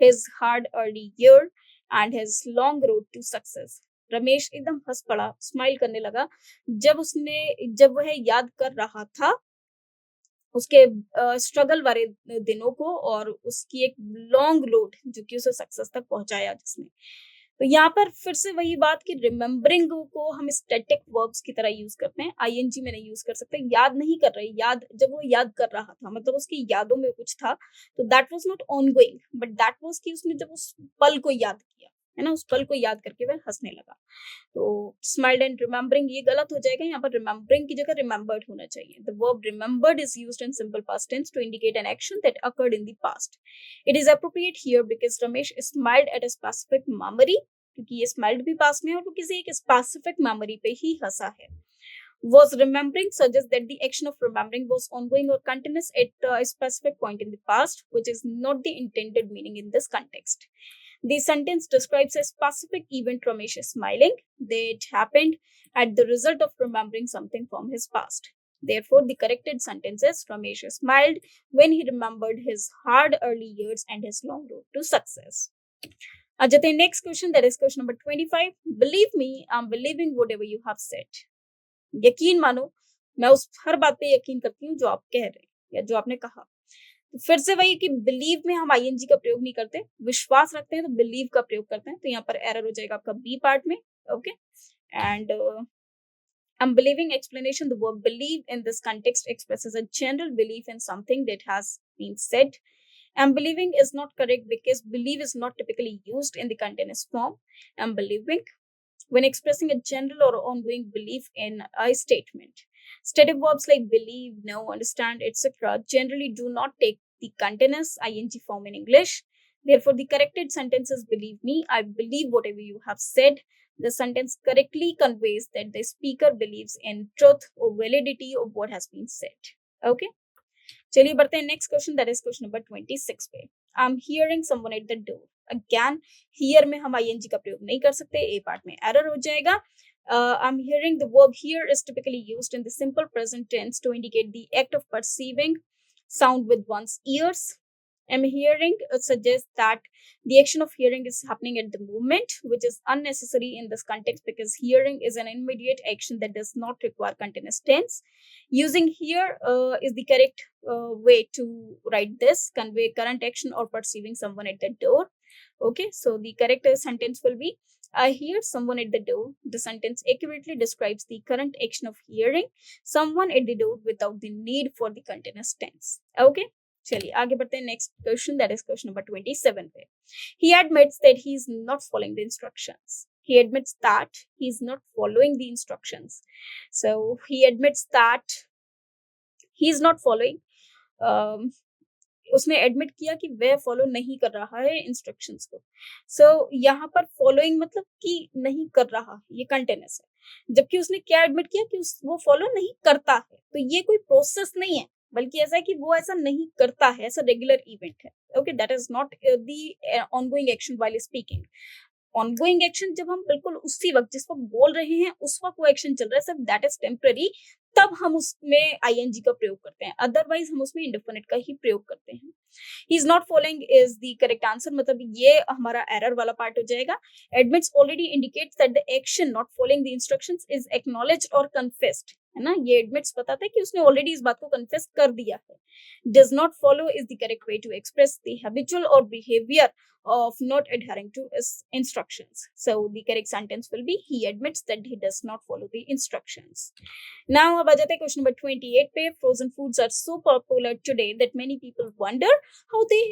[SPEAKER 1] his hard early year and his long road to success. Ramesh एकदम हंस पड़ा, smile करने लगा जब वह याद कर रहा था उसके स्ट्रगल वाले दिनों को और उसकी एक लॉन्ग रोड जो कि उसे सक्सेस तक पहुंचाया जिसने. तो यहाँ पर फिर से वही बात कि रिमेम्बरिंग को हम स्टैटिक वर्ब्स की तरह यूज करते हैं, आईएनजी में नहीं यूज कर सकते। याद नहीं कर रहे, याद जब वो याद कर रहा था मतलब उसकी यादों में कुछ था, तो that was not ongoing but that was कि उसने जब उस पल को याद किया, है ना, उस पल को याद करके वह हंसने लगा। तो स्माइल्ड एंड रिमेम्बरिंग ये गलत हो जाएगा, यहाँ पर रिमेम्बरिंग की जगह रिमेम्बर्ड होना चाहिए। The verb remembered is used in simple past tense to indicate an action that occurred in the past. It is appropriate here because Ramesh smiled at a specific memory, क्योंकि ये स्माइल्ड भी पास में है और वो किसी एक स्पेसिफिक मेमोरी पे ही हंसा है। Was remembering suggests that the action of remembering was ongoing or continuous at a specific point in the past, which is not the intended meaning in this context. The sentence describes a specific event Ramesh is smiling that happened at the result of remembering something from his past. Therefore, the corrected sentence is Ramesh smiled when he remembered his hard early years and his long road to success. Ajate, next question, that is question number 25. Believe me, I'm believing whatever you have said. यकीन मानो, मैं उस हर बात पे यकीन करती हूँ जो आप कह रहे हैं या जो आपने कहा। तो फिर से वही कि बिलीव में हम आईएनजी का प्रयोग नहीं करते, विश्वास रखते हैं तो बिलीव का प्रयोग करते हैं। तो यहाँ पर एरर हो जाएगा आपका बी पार्ट में। Okay, and unbelieving explanation, the verb believe in this context expresses a general belief in something that has been said. Unbelieving is not correct because believe is not typically used in the continuous form. Unbelieving when expressing a general or ongoing belief in a statement. Stative verbs like believe, know, understand, etc. generally do not take the continuous ing form in English. Therefore, the corrected sentence is believe me, I believe whatever you have said. The sentence correctly conveys that the speaker believes in truth or validity of what has been said. Okay? चलिए बढ़ते हैं next question, that is question number 26 पे। आई am hearing someone at the door. Again here में हम ING का प्रयोग नहीं कर सकते, ए पार्ट में एरर हो जाएगा। I am hearing, the verb hear is typically used in the simple present tense to indicate the act of perceiving sound with one's ears. I'm hearing suggests that the action of hearing is happening at the moment, which is unnecessary in this context because hearing is an immediate action that does not require continuous tense. Using here is the correct way to write this, convey current action or perceiving someone at the door. Okay, so the correct sentence will be I hear someone at the door. The sentence accurately describes the current action of hearing someone at the door without the need for the continuous tense. Okay, चलिए आगे बढ़ते हैं next question, that is question number 27 पे। He admits that he is not following the instructions. He admits that he is not following the instructions. So he admits that he is not following. उसने admit किया कि वह follow नहीं कर रहा है instructions को। सो यहाँ पर फॉलोइंग मतलब कि नहीं कर रहा, ये कंटिन्यूस है। जबकि उसने क्या एडमिट किया कि वो फॉलो नहीं करता है। तो ये कोई प्रोसेस नहीं है, बल्कि ऐसा है कि वो ऐसा नहीं करता है, ऐसा रेगुलर इवेंट है। Okay, that is not the ongoing action while speaking. Ongoing action जब हम बिल्कुल उसी वक्त जिस वक्त बोल रहे हैं उस वक्त वो एक्शन चल रहा है, सिर्फ दैट इज टेम्पररी, तब हम उसमें आईएनजी का प्रयोग करते हैं। अदरवाइज हम उसमें इंडेफिनिट का ही प्रयोग करते हैं। He is not following is the correct answer, मतलब ये हमारा एरर वाला पार्ट हो जाएगा। Admits already indicates that the action not following the instructions is acknowledged और कन्फेस्ड, है ना। ये एडमिट्स बताता है कि उसने ऑलरेडी इस बात को कन्फेस कर दिया है। Does not follow is the correct way to express the habitual और behaviour of not adhering to his instructions. So the correct sentence will be he admits that he does not follow the instructions. Now अब आ जाते हैं question number 28 पे। Frozen foods are so popular today that many people wonder how they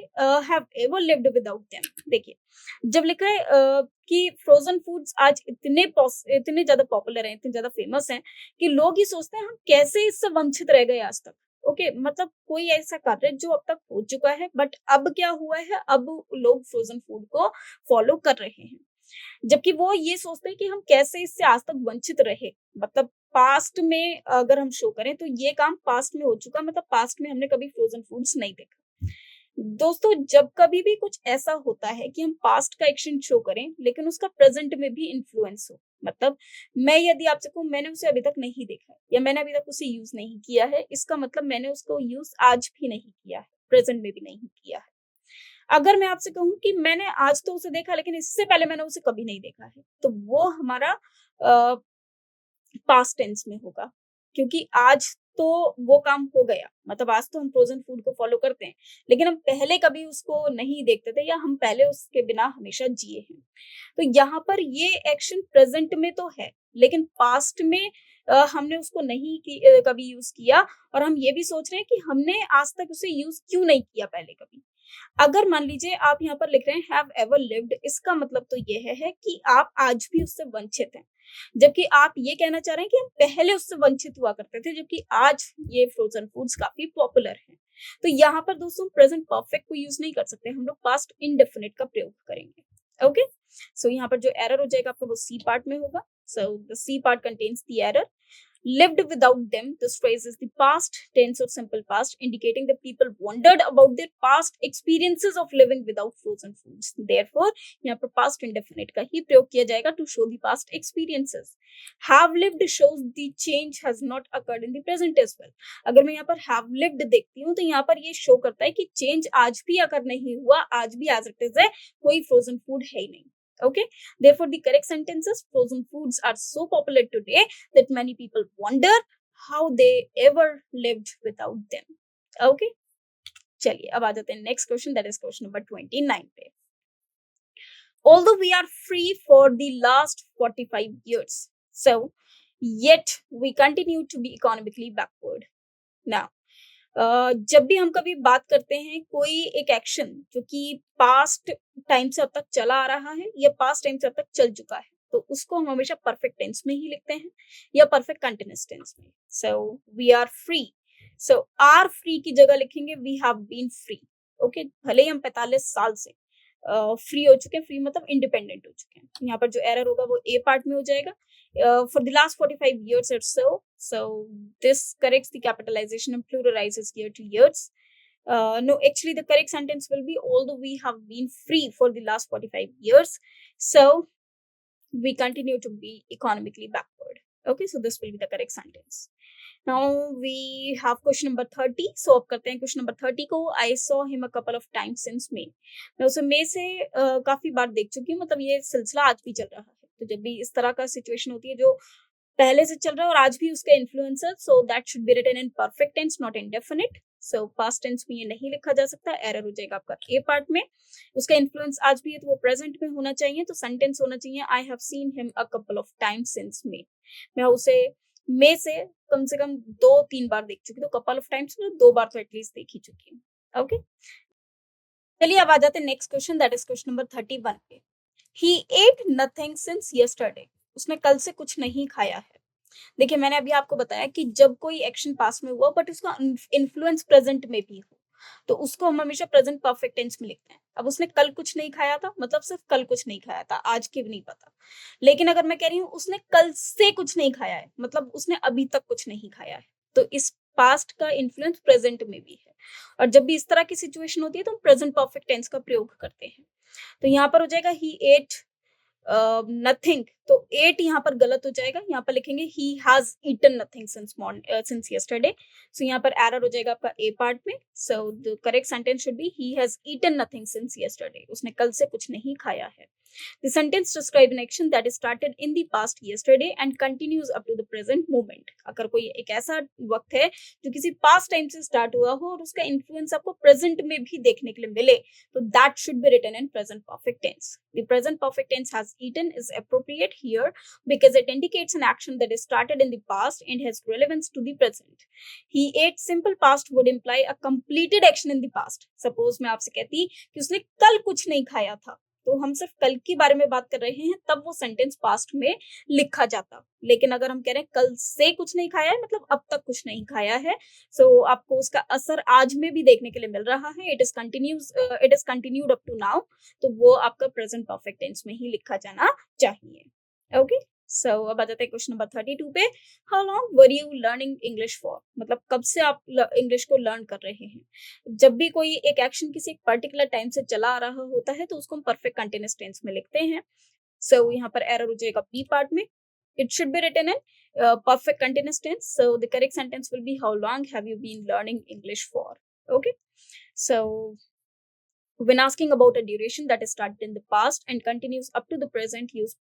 [SPEAKER 1] have ever lived without them. देखिए, जब लिखा है कि फ्रोजन फूड्स आज इतने ज्यादा पॉपुलर हैं, इतने ज्यादा फेमस हैं कि लोग ही सोचते हैं हम कैसे इससे वंचित रह गए आज तक। ओके, मतलब कोई ऐसा कार्य जो अब तक हो चुका है, बट अब क्या हुआ है, अब लोग फ्रोजन फूड को फॉलो कर रहे हैं। जबकि वो ये सोचते हैं कि हम कैसे इससे आज तक वंचित रहे। मतलब पास्ट में अगर हम शो करें तो ये काम पास्ट में हो चुका, मतलब पास्ट में हमने कभी फ्रोजन फूड्स नहीं देखा। दोस्तों, जब कभी भी कुछ ऐसा होता है कि हम पास्ट का एक्शन शो करें लेकिन उसका प्रेजेंट में भी इन्फ्लुएंस हो, मतलब मैं यदि आपसे कहूं मैंने उसे अभी तक नहीं देखा है या मैंने अभी तक उसे यूज नहीं किया है, इसका मतलब मैंने उसको यूज आज भी नहीं किया है, प्रेजेंट में भी नहीं किया है। अगर मैं आपसे कहूं कि मैंने आज तो उसे देखा लेकिन इससे पहले मैंने उसे कभी नहीं देखा है, तो वो हमारा पास्ट टेंस में होगा, क्योंकि आज तो वो काम हो गया। मतलब आज तो हम फ्रोज़न फूड को फ़ॉलो करते हैं, लेकिन हम पहले कभी उसको नहीं देखते थे या हम पहले उसके बिना हमेशा जिए हैं। तो यहाँ पर ये एक्शन प्रेज़ेंट में तो है, लेकिन पास्ट में हमने उसको नहीं कभी यूज़ किया और हम ये भी सोच रहे हैं कि हमने आज तक उसे यूज़ क्यों नहीं किया पहले कभी। अगर मान लीजिए आप यहाँ पर लिख रहे हैं हैव एवर लिव्ड, इसका मतलब तो ये है कि आप आज भी उससे वंचित हैं। जबकि आप ये कहना चाह रहे हैं कि हम पहले उससे वंचित हुआ करते थे, जबकि आज ये फ्रोज़न फूड्स काफ़ी पॉपुलर हैं। तो यहाँ पर दोस्तों प्रेज़ेंट परफेक्ट को यूज़ नहीं कर सकते, हम लोग पास्ट इंडेफिनिट का प्रयोग करेंगे। ओके? सो यहाँ पर जो एरर हो जाएगा आपका वो सी पार्ट में होगा। So the C part contains the error. Lived without them, this phrase is the past tense or simple past, indicating that people wondered about their past experiences of living without frozen foods. Therefore, यहाँ पर past indefinite का ही प्रयोग किया जाएगा to show the past experiences. Have lived shows the change has not occurred in the present as well. अगर मैं यहाँ पर have lived देखती हूँ तो यहाँ पर ये शो करता है कि चेंज आज भी अगर नहीं हुआ, आज भी as it is है, कोई फ्रोजन फूड है ही नहीं। Okay, therefore the correct sentence is frozen foods are so popular today that many people wonder how they ever lived without them. Okay, चलिए अब आ जाते हैं next question, that is question number 29 पे। Although we are free for the last 45 years, so yet we continue to be economically backward. Now, जब भी हम कभी बात करते हैं कोई एक एक्शन जो कि पास्ट टाइम से अब तक चला आ रहा है या पास्ट टाइम से अब तक चल चुका है, तो उसको हम हमेशा परफेक्ट टेंस में ही लिखते हैं या परफेक्ट कंटिन्यूअस टेंस में। So we are free, so are free की जगह लिखेंगे we have been free. Okay, भले ही हम 45 साल से फ्री हो चुके हैं, फ्री मतलब इंडिपेंडेंट हो चुके हैं। यहाँ पर जो एरर होगा वो ए पार्ट में हो जाएगा। For the last 45 years or so, so this corrects the capitalization and pluralizes year to years. No, actually the correct sentence will be although we have been free for the last 45 years, so we continue to be economically backward. Okay, so this will be the correct sentence. Now we have question number 30. So अब करते हैं question number 30 को। I saw him a couple of times since May. मैं उसे मई से काफी बार देख चुकी हूँ, मतलब ये सिलसिला आज भी चल रहा है। तो जब भी इस तरह का सिचुएशन होती है जो पहले से चल रहा है और आज भी उसका इन्फ्लुएंस है, so that should be written in perfect tense not indefinite. So past tense में ये नहीं लिखा जा सकता, एरर हो जाएगा आपका ए पार्ट में। उसका इन्फ्लुएंस आज भी है तो वो प्रेजेंट में होना चाहिए, तो सेंटेंस होना चाहिए I have seen him a couple of times since May. मैं उसे मे से कम 2-3 बार देख चुकी, तो कपल ऑफ टाइम्स में 2 बार तो एटलीस्ट देख ही चुकी हूँ। ओके, चलिए अब आ जाते हैं next question, that is question number 31 पे। He ate nothing since yesterday. उसने कल से कुछ नहीं खाया है। देखिए मैंने अभी आपको बताया कि जब कोई एक्शन पास में हुआ बट उसका इन्फ्लुएंस प्रेजेंट में भी हो, तो उसको हम हमेशा प्रेजेंट परफेक्ट टेंस में लिखते हैं। अब उसने कल कुछ नहीं खाया था, मतलब सिर्फ कल कुछ नहीं खाया था, आज की भी नहीं पता। लेकिन अगर मैं कह रही हूँ उसने कल से कुछ नहीं खाया है, मतलब उसने अभी तक कुछ नहीं खाया है, तो इस पास्ट का इन्फ्लुएंस प्रेजेंट में भी है। और जब भी इस तरह की सिचुएशन होती है तो हम प्रेजेंट परफेक्ट टेंस का प्रयोग करते हैं। तो यहाँ पर हो जाएगा ही एट नथिंग, तो एट यहाँ पर गलत हो जाएगा, यहाँ पर लिखेंगे he has eaten nothing since yesterday. So यहाँ पर एरर हो जाएगा आपका ए पार्ट में। So the correct sentence should be he has eaten nothing since yesterday. उसने कल से कुछ नहीं खाया है। The sentence describe an action that is started in the past yesterday and continues up to the present moment. अगर कोई एक ऐसा वक्त है जो किसी past time से start हुआ हो और उसका influence आपको present में भी देखने के लिए मिले, तो that should be written in present perfect tense. The present perfect tense has eaten is appropriate here because it indicates an action that is started in the past and has relevance to the present. He ate simple past would imply a completed action in the past. Suppose मैं आपसे कहती कि उसने कल कुछ नहीं खाया था, तो हम सिर्फ कल के बारे में बात कर रहे हैं, तब वो सेंटेंस पास्ट में लिखा जाता। लेकिन अगर हम कह रहे हैं कल से कुछ नहीं खाया है, मतलब अब तक कुछ नहीं खाया है, सो आपको उसका असर आज में भी देखने के लिए मिल रहा है। It is continued up to now, तो वो आपका प्रेजेंट परफेक्ट टेंस में ही लिखा जाना चाहिए। ओके, सो अब आ जाते हैं क्वेश्चन नंबर 32 पे। How long were you learning English for, मतलब कब से आप इंग्लिश को लर्न कर रहे हैं। जब भी कोई एक एक्शन किसी एक पर्टिकुलर टाइम से चला आ रहा होता है तो उसको हम परफेक्ट कंटिन्यूअस टेंस में लिखते हैं। सो यहाँ पर एरर हो जाएगा बी पार्ट में। It should be written in perfect continuous tense. So the correct sentence will be how long have you been learning English for. Okay, so When asking about a duration that is started in the past and continues up to the present, use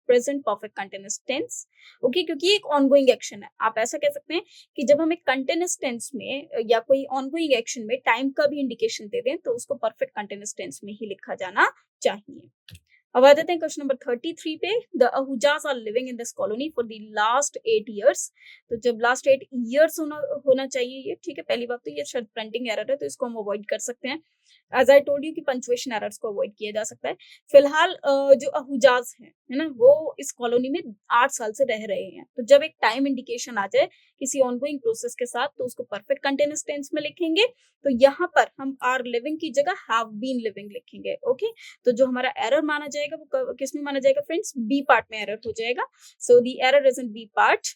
[SPEAKER 1] present perfect continuous tense. Okay, क्योंकि एक ongoing action है, आप ऐसा कह सकते हैं कि जब हम एक कंटिन्यूस टेंस में या कोई ऑनगोइंग एक्शन में टाइम का भी इंडिकेशन दे दें तो उसको परफेक्ट कंटिन्यूस टेंस में ही लिखा जाना चाहिए। अब आ जाते हैं क्वेश्चन नंबर 33 पे। The Ahujas are living in this colony for the last 8 years। तो जब लास्ट 8 years होना चाहिए ये, ठीक है। पहली बात तो ये शायद प्रिंटिंग एरर है तो इसको हम अवॉइड कर सकते हैं। एज आई टोल्ड यू कि पंचुएशन एरर्स को अवॉइड किया जा सकता है। फिलहाल जो अहुजाज है ना, वो इस कॉलोनी में 8 साल से रह रहे हैं। तो जब एक टाइम इंडिकेशन आ जाए किसी ऑनगोइंग प्रोसेस के साथ तो उसको परफेक्ट कंटिन्यूअस टेंस में लिखेंगे। तो यहाँ पर हम आर लिविंग की जगह हैव बीन लिविंग लिखेंगे। ओके, तो जो हमारा एरर माना जाएगा वो किस में माना जाएगा फ्रेंड्स? बी पार्ट में एरर हो जाएगा। So the error is in B part.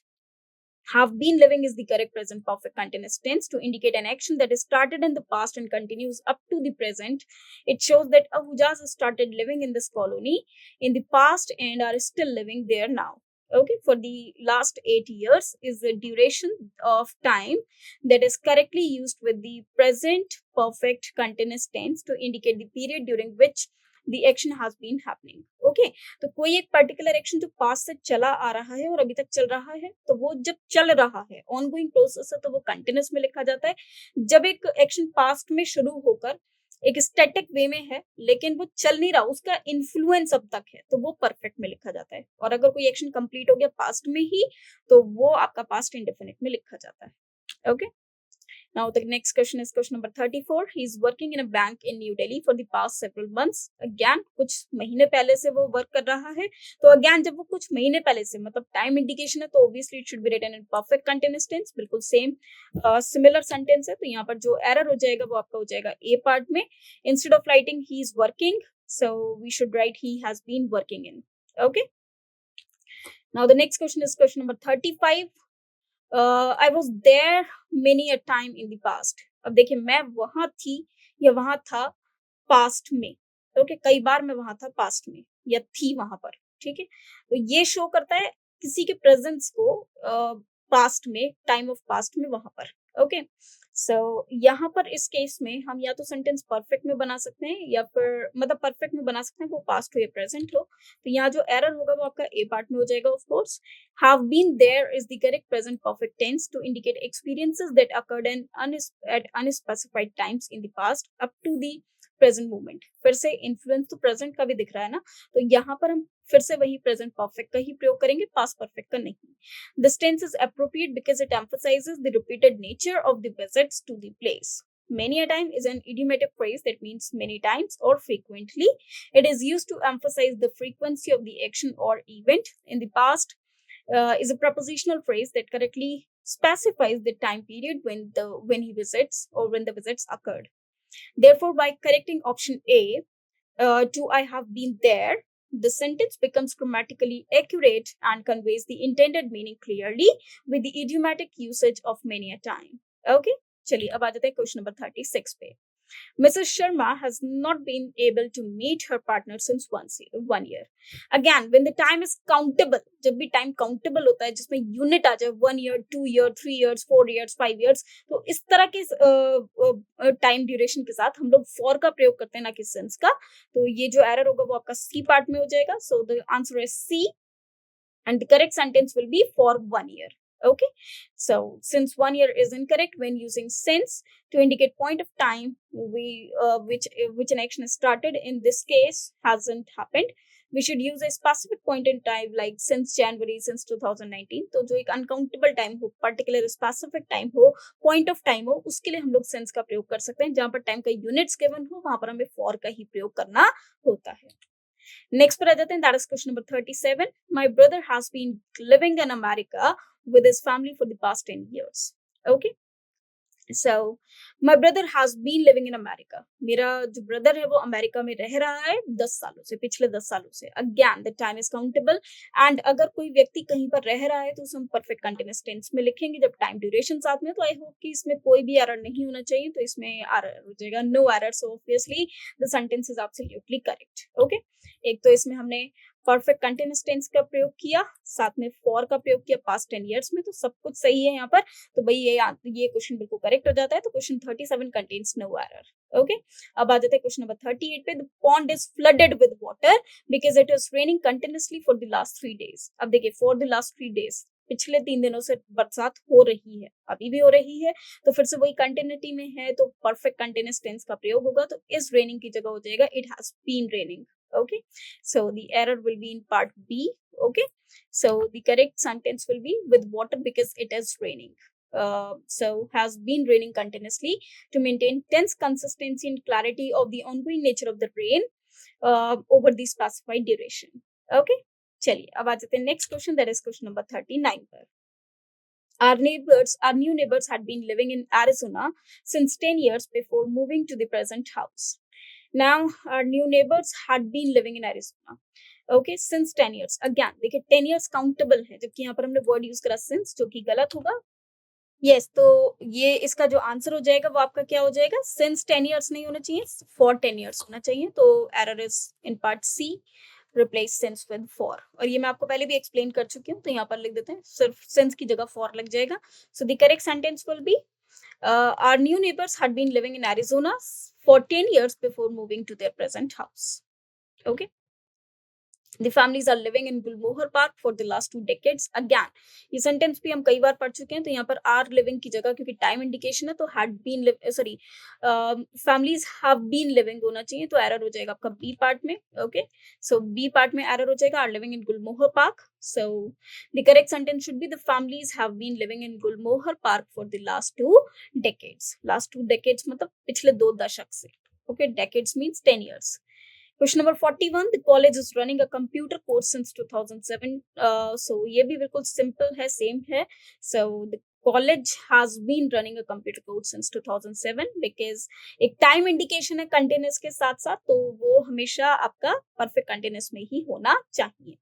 [SPEAKER 1] Have been living is the correct present perfect continuous tense to indicate an action that is started in the past and continues up to the present. It shows that Ahujas started living in this colony in the past and are still living there now. Okay, for the last 8 years is the duration of time that is correctly used with the present perfect continuous tense to indicate the period during which the action has been happening. Okay, तो कोई एक particular action जो past से चला आ रहा है और अभी तक चल रहा है, तो वो जब चल रहा है, ऑनगोइंग प्रोसेस है, तो वो कंटिन्यूस में लिखा जाता है। जब एक एक्शन पास्ट में शुरू होकर एक स्टैटिक वे में है लेकिन वो चल नहीं रहा, उसका इन्फ्लुएंस अब तक है, तो वो परफेक्ट में लिखा जाता है। और अगर कोई एक्शन कंप्लीट हो गया पास्ट में ही तो वो आपका पास्ट इंडेफिनिट में लिखा जाता है। Okay, Now the next question is question number 34. He is working in a bank in New Delhi for the past several months. Again, कुछ महीने पहले से वो वर्क कर रहा है। तो again जब वो कुछ महीने पहले से मतलब टाइम इंडिकेशन है तो obviously it should be written in perfect continuous tense। बिल्कुल सेम सिमिलर सेंटेंस है। तो यहाँ पर जो एरर हो जाएगा वो आपका हो जाएगा ए पार्ट में। Instead of writing he is working, so we should write he has been working in. Okay. Now the next question is question number 35. I was there many a time in the past. अब देखिए मैं वहां थी या वहां था past में। Okay, कई बार मैं वहां था पास्ट में या थी वहां पर। ठीक है, तो ये शो करता है किसी के प्रेजेंस को पास्ट में, टाइम ऑफ पास्ट में वहां पर। ओके, सो यहाँ पर इस केस में हम या तो सेंटेंस परफेक्ट में बना सकते हैं या फिर मतलब परफेक्ट में बना सकते हैं, वो पास्ट हो या प्रेजेंट हो। तो यहाँ जो एरर होगा वो आपका ए पार्ट में हो जाएगा of course. Have been there is the correct present perfect tense to indicate experiences that occurred at unspecified times in the past up to the present moment। फिर से इन्फ्लुएंस तो present का भी दिख रहा है ना, तो यहाँ पर हम फिर से वही प्रेजेंट परफेक्ट का ही प्रयोग करेंगे, पास्ट परफेक्ट का नहीं। This tense is appropriate because it emphasizes the repeated nature of the visits to the place. Many a time is an idiomatic phrase that means many times or frequently. It is used to emphasize the frequency of the action or event. In the past, is a prepositional phrase that correctly specifies the time period when he visits or when the visits occurred. Therefore, by correcting option A to I have been there, the sentence becomes grammatically accurate and conveys the intended meaning clearly with the idiomatic usage of many a time. Okay, चलिए अब आ जाते हैं question number 36 पे। Mrs. Sharma has not been able to meet her partner since 1 year. Again, when the time is countable, जब भी time countable होता है जिसमें यूनिट आ जाए 1 year, 2 year, 3 years, 4 years, 5 years, तो इस तरह के टाइम ड्यूरेशन के साथ हम लोग फॉर का प्रयोग करते हैं ना कि सिंस का। तो ये जो एरर होगा वो आपका सी पार्ट में हो जाएगा। So the answer is C and the correct sentence will be for 1 year. Okay, so since 1 year is incorrect when using since to indicate point of time which an action is started, in this case hasn't happened, we should use a specific point in time like since January, since 2019। तो जो एक uncountable time हो, particular specific time हो, point of time हो, उसके लिए हम लोग since का प्रयोग कर सकते हैं। जहां पर टाइम का यूनिट्स गिवन हो वहां पर हमें for का ही प्रयोग करना होता है। नेक्स्ट पर आ जाते हैं, that is question number 37। My brother has been living in America with his family for the past 10 years। Okay, so my brother has been living in America. मेरा जो ब्रदर है वो अमेरिका में रह रहा है 10 सालों से, पिछले 10 सालों से। Again the time is countable and अगर कोई व्यक्ति कहीं पर रह रहा है तो उसे हम परफेक्ट कंटिन्यूअस टेंस में लिखेंगे जब टाइम ड्यूरेशन साथ में। तो आई होप कि इसमें कोई भी एरर नहीं होना चाहिए, तो इसमें एरर हो जाएगा no error. So obviously the sentence is absolutely correct. Okay, एक तो इसमें हमने परफेक्ट कंटिन्यूअस टेंस का प्रयोग किया, साथ में फॉर का प्रयोग किया पास्ट 10 इयर्स में, तो सब कुछ सही है यहाँ पर। तो भाई ये क्वेश्चन बिल्कुल करेक्ट हो जाता है। तो question 37 contains no error. Okay, अब आ जाते हैं क्वेश्चन नंबर 38 पे। The pond is flooded with water because it is raining continuously for the last 3 days. अब देखिए, फॉर द लास्ट 3 डेज, पिछले 3 दिनों से बरसात हो रही है, अभी भी हो रही है, तो फिर से वही कंटिन्यूटी में है, तो परफेक्ट कंटिन्यूअस टेंस का प्रयोग होगा। तो इज रेनिंग की जगह हो जाएगा it has been raining. Okay, so the error will be in part B. Okay, so the correct sentence will be with water because it is raining. So has been raining continuously to maintain tense consistency and clarity of the ongoing nature of the rain over the specified duration. Okay, चलिए अब आ जाते हैं next question, that is question number 39 पर। Our new neighbors had been living in Arizona since 10 years before moving to the present house. Now our new neighbors had been living in Arizona, okay, since 10 years. Again देखिए 10 years countable है, जबकि यहाँ पर हमने word use करा since, जो कि गलत होगा। यस, तो ये इसका जो आंसर हो जाएगा वो आपका क्या हो जाएगा, since 10 years नहीं होना चाहिए, for 10 years होना चाहिए। तो error is in part C, replace since with for। और ये मैं आपको पहले भी एक्सप्लेन कर चुकी हूँ, तो यहाँ पर लिख देते हैं, सिर्फ since की जगह for लग जाएगा। So the correct sentence will be our new neighbors had been living in Arizona for 10 years before moving to their present house. Okay. The families are living in Gulmohar Park for the last 2 decades. Again, ये sentence भी हम कई बार पढ़ चुके हैं, तो यहाँ पर आर लिविंग की जगह, क्योंकि टाइम इंडिकेशन है, तो had been sorry families have been living होना चाहिए, तो एरर हो जाएगा आपका बी पार्ट में। ओके, सो बी पार्ट में एरर हो जाएगा, are living in Gulmohar Park. So the correct sentence should be the families have been living in Gulmohar Park for the last 2 decades. Last 2 decades मतलब पिछले 2 दशक से। Okay, decades means 10 years. Question number 41, the college is running a computer course since 2007. So ये भी बिल्कुल simple है, same है। So the college has been running a computer course since 2007 because एक time indication है continuous के साथ साथ, तो वो हमेशा आपका perfect continuous में ही होना चाहिए।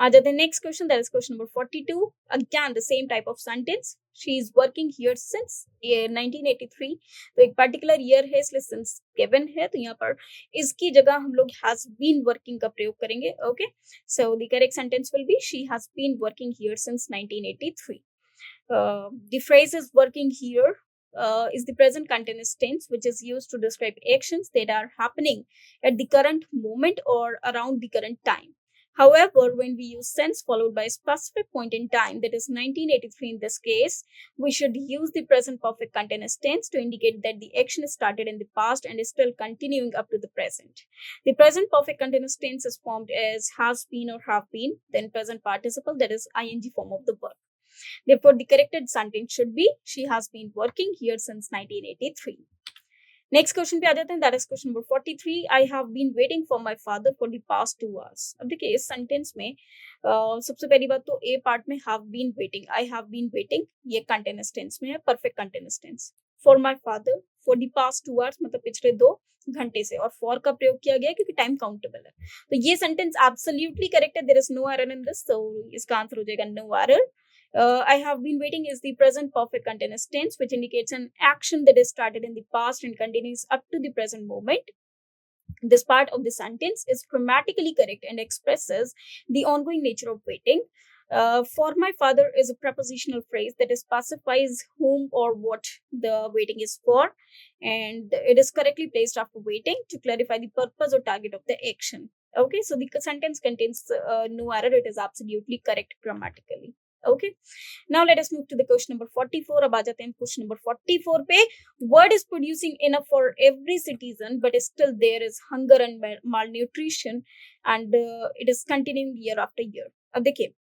[SPEAKER 1] आ जाते हैं next question, that is question number 42। Again the same type of sentence, she is working here since 1983। तो एक पर्टिकुलर ईयर है, इसलिए सिंस गिवन है, तो यहाँ पर इसकी जगह हम लोग हैज बीन वर्किंग का प्रयोग करेंगे। Okay, so the correct sentence will be she has been working here since 1983। The phrase is working here is the present continuous tense, which is used to describe actions that are happening at the current moment or around the current time. However, when we use since followed by a specific point in time, that is 1983 in this case, we should use the present perfect continuous tense to indicate that the action started in the past and is still continuing up to the present. The present perfect continuous tense is formed as has been or have been, then present participle, that is ing form of the verb. Therefore, the corrected sentence should be she has been working here since 1983. Next question पे आ जाते हैं, that is question number 43। I have been waiting for my father for the past 2 hours. अब देखिए इस sentence में सबसे पहली बात तो ए पार्ट में have been waiting, I have been waiting, ये कंटिन्यूअस टेंस में है, perfect continuous tense. For my father for the past 2 hours मतलब पिछले 2 घंटे से, और फॉर का प्रयोग किया गया है क्योंकि टाइम काउंटेबल है। तो ये सेंटेंस एब्सोल्युटली करेक्ट है, there is no error in this, तो इसका आंसर हो जाएगा no error. I have been waiting is the present perfect continuous tense, which indicates an action that is started in the past and continues up to the present moment. This part of the sentence is grammatically correct and expresses the ongoing nature of waiting. For my father is a prepositional phrase that specifies whom or what the waiting is for, and it is correctly placed after waiting to clarify the purpose or target of the action. Okay, so the sentence contains no error, it is absolutely correct grammatically. Okay, now let us move to the question number 44. अब आ जाते हैं question number 44 पे। Word is producing enough for every citizen, but still there is hunger and malnutrition, and it is continuing year after year. अब देखिए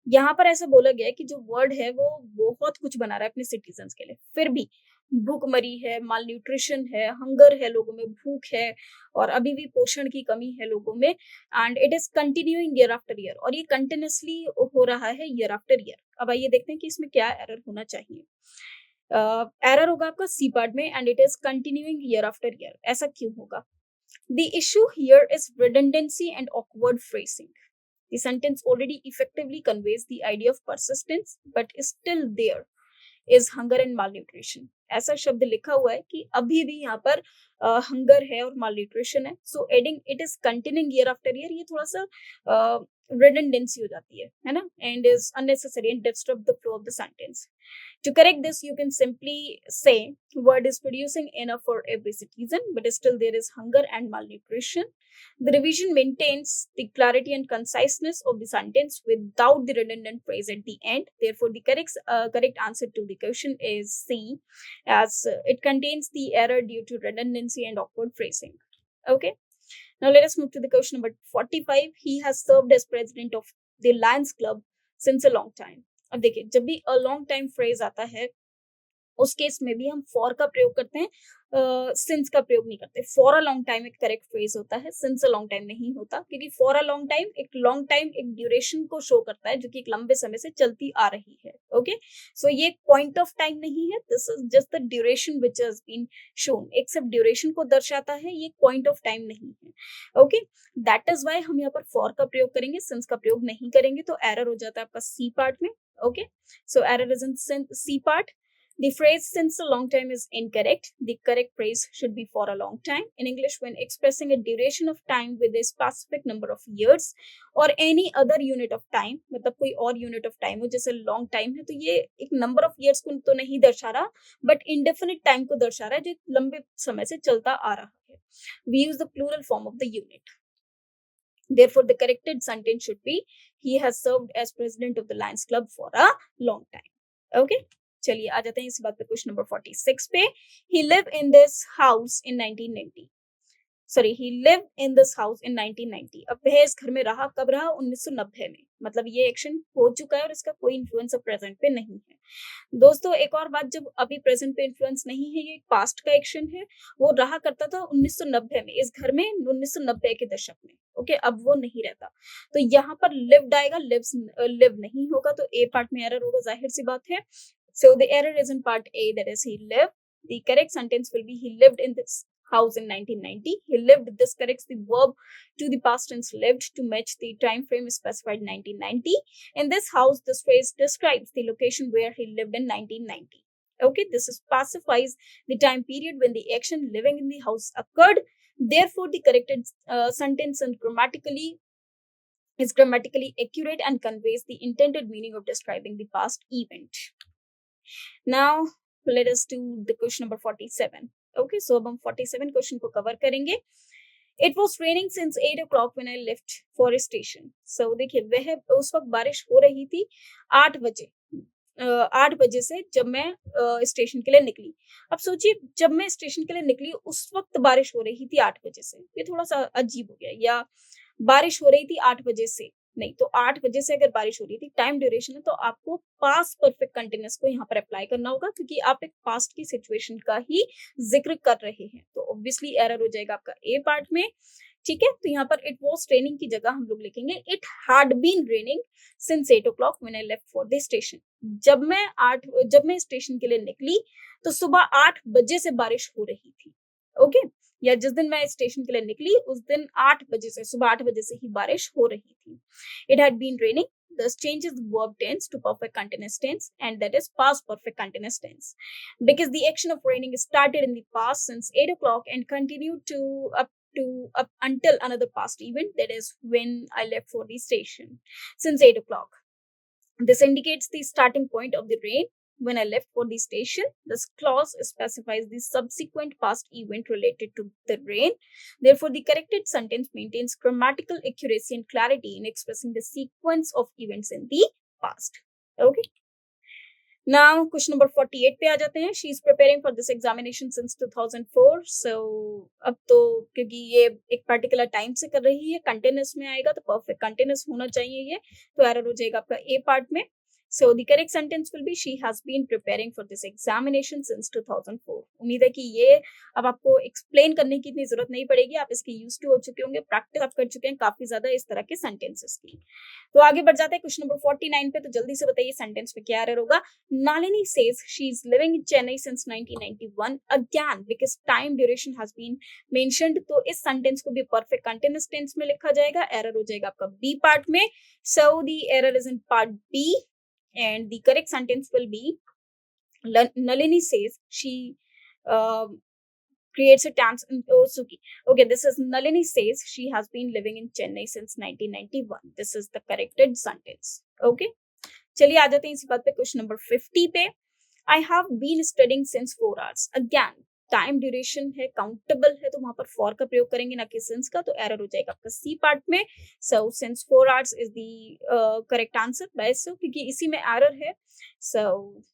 [SPEAKER 1] यहाँ पर ऐसा बोला गया है कि जो वर्ड है वो बहुत कुछ बना रहा है अपने सिटीजन्स के लिए, फिर भी भूखमरी है, मालन्यूट्रिशन है, हंगर है, लोगों में भूख है, और अभी भी पोषण की कमी है लोगों में, and it is continuing year after year, और ये कंटिन्यूअसली हो रहा है ईयर आफ्टर ईयर। अब आइए देखते हैं कि इसमें क्या एरर होना चाहिए। एरर होगा आपका सी पार्ट में, and it is continuing year after year. ऐसा क्यों होगा? The issue here is redundancy and awkward phrasing. The sentence already effectively conveys the idea of persistence, but still there is hunger and malnutrition. ऐसा शब्द लिखा हुआ है कि अभी भी यहाँ पर हंगर है और मालन्यूट्रिशन है, so adding it is continuing year after year, ये थोड़ा सा रिडंडेंसी हो जाती है ना, and is unnecessary and disturb the flow of the sentence. To correct this, you can simply say word is producing enough for every citizen, but still there is hunger and malnutrition. The revision maintains the clarity and conciseness of the sentence without the redundant phrase at the end. Therefore, the correct answer to the question is C, as it contains the error due to redundancy and awkward phrasing. Okay. Now let us move to the question number 45. He has served as president of the Lions Club since a long time. अब देखिए, जब भी a long time phrase आता है, उस case में भी हम फॉर का प्रयोग करते हैं, सिंस का प्रयोग नहीं करते. फॉर अ लॉन्ग टाइम एक करेक्ट फ्रेज होता है, सिंस अ लॉन्ग टाइम नहीं होता, क्योंकि फॉर अ लॉन्ग टाइम एक ड्यूरेशन को शो करता है जो कि एक लंबे समय से चलती आ रही है. ओके, सो ये एक पॉइंट ऑफ टाइम नहीं है, this is just the duration which has been shown. एक सिर्फ ड्यूरेशन को दर्शाता है, ये पॉइंट ऑफ टाइम नहीं है. ओके, दैट इज वाई हम यहाँ पर फॉर का प्रयोग करेंगे, सिंस का प्रयोग नहीं करेंगे, तो एरर हो जाता है आपका सी पार्ट में. Okay, so error is in C part. The phrase since a long time is incorrect. The correct phrase should be for a long time. In English, when expressing a duration of time with a specific number of years or any other unit of time, मतलब कोई और unit of time हो, जैसे long time है, तो ये एक number of years को तो नहीं दर्शा रहा, but indefinite time को दर्शा रहा है, जो लंबे समय से चलता आ रहा है. We use the plural form of the unit. Therefore, the corrected sentence should be, he has served as president of the Lions Club for a long time. Okay. चलिए आ जाते हैं इस बात पे क्वेश्चन नंबर 46 पे. He lived in this house in 1990. he lived in this house in 1990. अब वह इस घर में रहा, कब रहा? 1990 में. मतलब ये एक्शन हो चुका है और इसका कोई इन्फ्लुएंस अब प्रेजेंट पे नहीं है. दोस्तों, एक और बात, जब अभी प्रेजेंट पे इन्फ्लुएंस नहीं है, ये पास्ट का एक्शन है. वो रहा करता था 1990 में, इस घर में 1990 के दशक में. ओके, अब वो नहीं रहता, तो यहाँ पर लिव्ड आएगा, लिव नहीं होगा, तो ए पार्ट में एरर होगा, जाहिर सी बात है. So the error is in part A, that is he lived. The correct sentence will be he lived in this house in 1990. He lived, this corrects the verb to the past tense lived to match the time frame specified 1990. In this house, this phrase describes the location where he lived in 1990. Okay, this specifies the time period when the action living in the house occurred. Therefore, the corrected sentence is grammatically accurate and conveys the intended meaning of describing the past event. Now let us do the question number 47. Okay, so अब हम 47 question को cover करेंगे. It was raining since 8 o'clock when I left for a station. So देखिए, वह उस वक्त बारिश हो रही थी 8 बजे. 8 बजे से जब मैं स्टेशन के लिए निकली. अब सोचिए, जब मैं स्टेशन के लिए निकली उस वक्त बारिश हो रही थी 8 बजे से. ये थोड़ा सा अजीब हो गया. या बारिश हो रही थी 8 बजे से, नहीं, तो 8 बजे से अगर बारिश हो रही थी, टाइम ड्यूरेशन है, तो आपको पास्ट परफेक्ट कंटिन्यूअस को यहाँ पर अप्लाई करना होगा, क्योंकि आप एक पास्ट की सिचुएशन का ही जिक्र कर रहे हैं. तो ऑब्वियसली एरर हो जाएगा आपका ए पार्ट में. ठीक है, तो यहाँ पर इट वॉज रेनिंग की जगह हम लोग लिखेंगे it had been raining since 8 o'clock when I left for the station. जब मैं स्टेशन के लिए निकली तो सुबह 8 बजे से बारिश हो रही थी. ओके, या जिस दिन मैं स्टेशन के लिए निकली उस दिन 8 बजे से, सुबह 8 बजे से ही बारिश हो रही थी. It had been raining. This changes the verb tense to perfect continuous tense, and that is past perfect continuous tense, because the action of raining started in the past since 8 o'clock and continued up until another past event, that is when I left for the station since 8 o'clock. This indicates the starting point of the rain when I left for the station. This clause specifies the subsequent past event related to the rain. Therefore, the corrected sentence maintains grammatical accuracy and clarity in expressing the sequence of events in the past. Okay. Now, question number 48 पे आ जाते हैं. She is preparing for this examination since 2004. So, अब तो क्योंकि ये एक particular time से कर रही है, कंटिन्यूस में आएगा, तो परफेक्ट कंटिन्यूस होना चाहिए ये, तो एरर हो जाएगा आपका ए पार्ट में. So the correct sentence will be she has been preparing for this examination since 2004. उम्मीद है कि ये अब आपको एक्सप्लेन करने की इतनी जरूरत नहीं पड़ेगी, आप इसके यूज टू हो चुके होंगे, प्रैक्टिस आप कर चुके हैं काफी ज्यादा इस तरह के सेंटेंसेस की. तो आगे बढ़ जाते हैं क्वेश्चन नंबर 49 पे. तो जल्दी से बताइए सेंटेंस पे क्या एरर होगा. Nalini says she is living in Chennai since 1991 again because time duration has been mentioned. तो इस सेंटेंस को भी परफेक्ट कंटिन्यूअस टेंस में लिखा जाएगा. एरर हो जाएगा आपका बी पार्ट में. So the error is in part B. And the correct sentence will be Nalini says she creates a dance. Oh, Suki. Okay, this is Nalini says she has been living in Chennai since 1991. This is the corrected sentence. Okay. चलिए आ जाते हैं इसी बात पे question number 50 पे. I have been studying since 4 hours. Again time duration है, countable है, तो वहां पर फॉर का प्रयोग करेंगे ना कि सिंस का, तो एरर हो जाएगा आपका सी पार्ट में. So since 4 hours is the correct answer by so, क्योंकि इसी में एरर है. So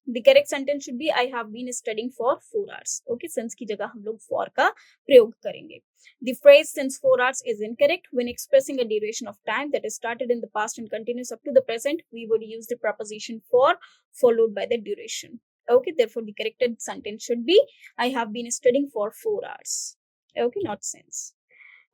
[SPEAKER 1] the correct sentence should be I have been studying for 4 hours. Okay, since की जगह हम लोग फॉर का प्रयोग करेंगे. The phrase since 4 hours is incorrect. When expressing a duration of time that is started in the past and continues up to the present, we would use the preposition for followed by the duration. Okay, therefore the corrected sentence should be I have been studying for 4 hours. Okay, not since.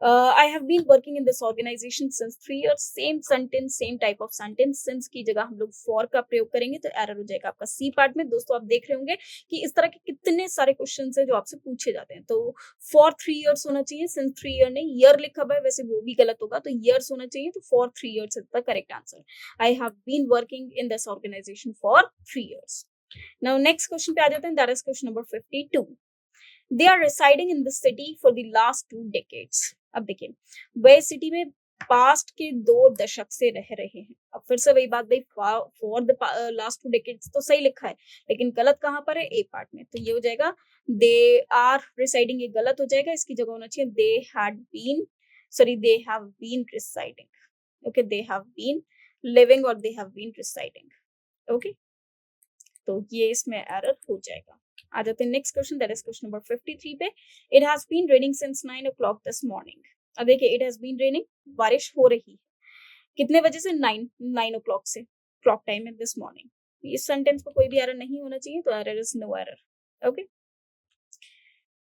[SPEAKER 1] I have been working in this organization since 3 years. Same sentence, same type of sentence. Since की जगह हम लोग for का प्रयोग करेंगे तो error हो जाएगा आपका सी पार्ट में. दोस्तों आप देख रहे होंगे कि इस तरह के कितने सारे क्वेश्चन हैं जो आपसे पूछे जाते हैं. तो फॉर 3 years होना चाहिए, सिंस 3 year नहीं, ईयर लिखा हुआ है, वैसे वो भी गलत होगा, तो ईयर्स होना चाहिए, तो for 3 years is the correct answer. I have been working in this organisation for 3 years. Now next question पे आ जाते हैं. That is question number 52. They are residing in the city for the last 2 decades. अब देखिए, वे city में past के 2 दशक से रह रहे हैं. अब फिर से वही बात भाई, फॉर द लास्ट 2 decades तो सही लिखा है, लेकिन गलत कहाँ पर है? ए पार्ट में. तो ये हो जाएगा दे आर रिसाइडिंग, ये गलत हो जाएगा. इसकी जगह होना चाहिए they had been, sorry they have been residing. Okay, they have been living और they have been residing. Okay, तो ये इसमें एरर हो जाएगा. आ जाते हैं next question. That is question number 53 पे. It has been raining since 9 o'clock this morning. अब देखिए, इट हैज बीन रेनिंग, बारिश हो रही है. कितने बजे से? 9 o'clock से. क्लॉक टाइम है दिस मॉर्निंग. इस सेंटेंस में कोई भी एरर नहीं होना चाहिए, तो error is no error. Okay,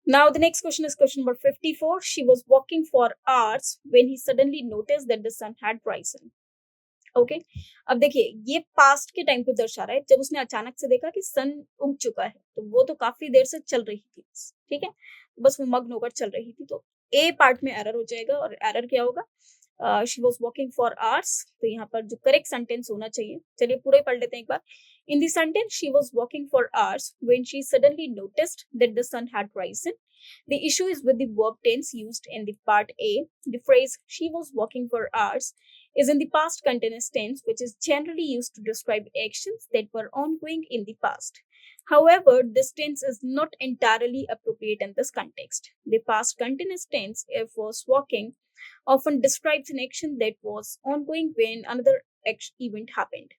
[SPEAKER 1] now the next question is question number 54. She was walking for hours when he suddenly noticed that the sun had risen. Okay, अब देखिए ये पास्ट के टाइम को दर्शा रहा है, जब उसने अचानक से देखा कि सन उग चुका है. तो वो तो काफी देर से चल रही थी, ठीक है, बस वो मग्न होकर चल रही थी. तो ए पार्ट में एरर हो जाएगा. और एरर क्या होगा? She was walking for hours. तो यहाँ पर जो करेक्ट सेंटेंस होना चाहिए, चलिए पूरा ही पढ़ लेते हैं एक बार. In the sentence she was walking for hours when she suddenly noticed that the sun had risen. The issue is with the verb tense used in the part A. The phrase she was walking for hours is in the past continuous tense, which is generally used to describe actions that were ongoing in the past. However, this tense is not entirely appropriate in this context. The past continuous tense, if was walking, often describes an action that was ongoing when another event happened,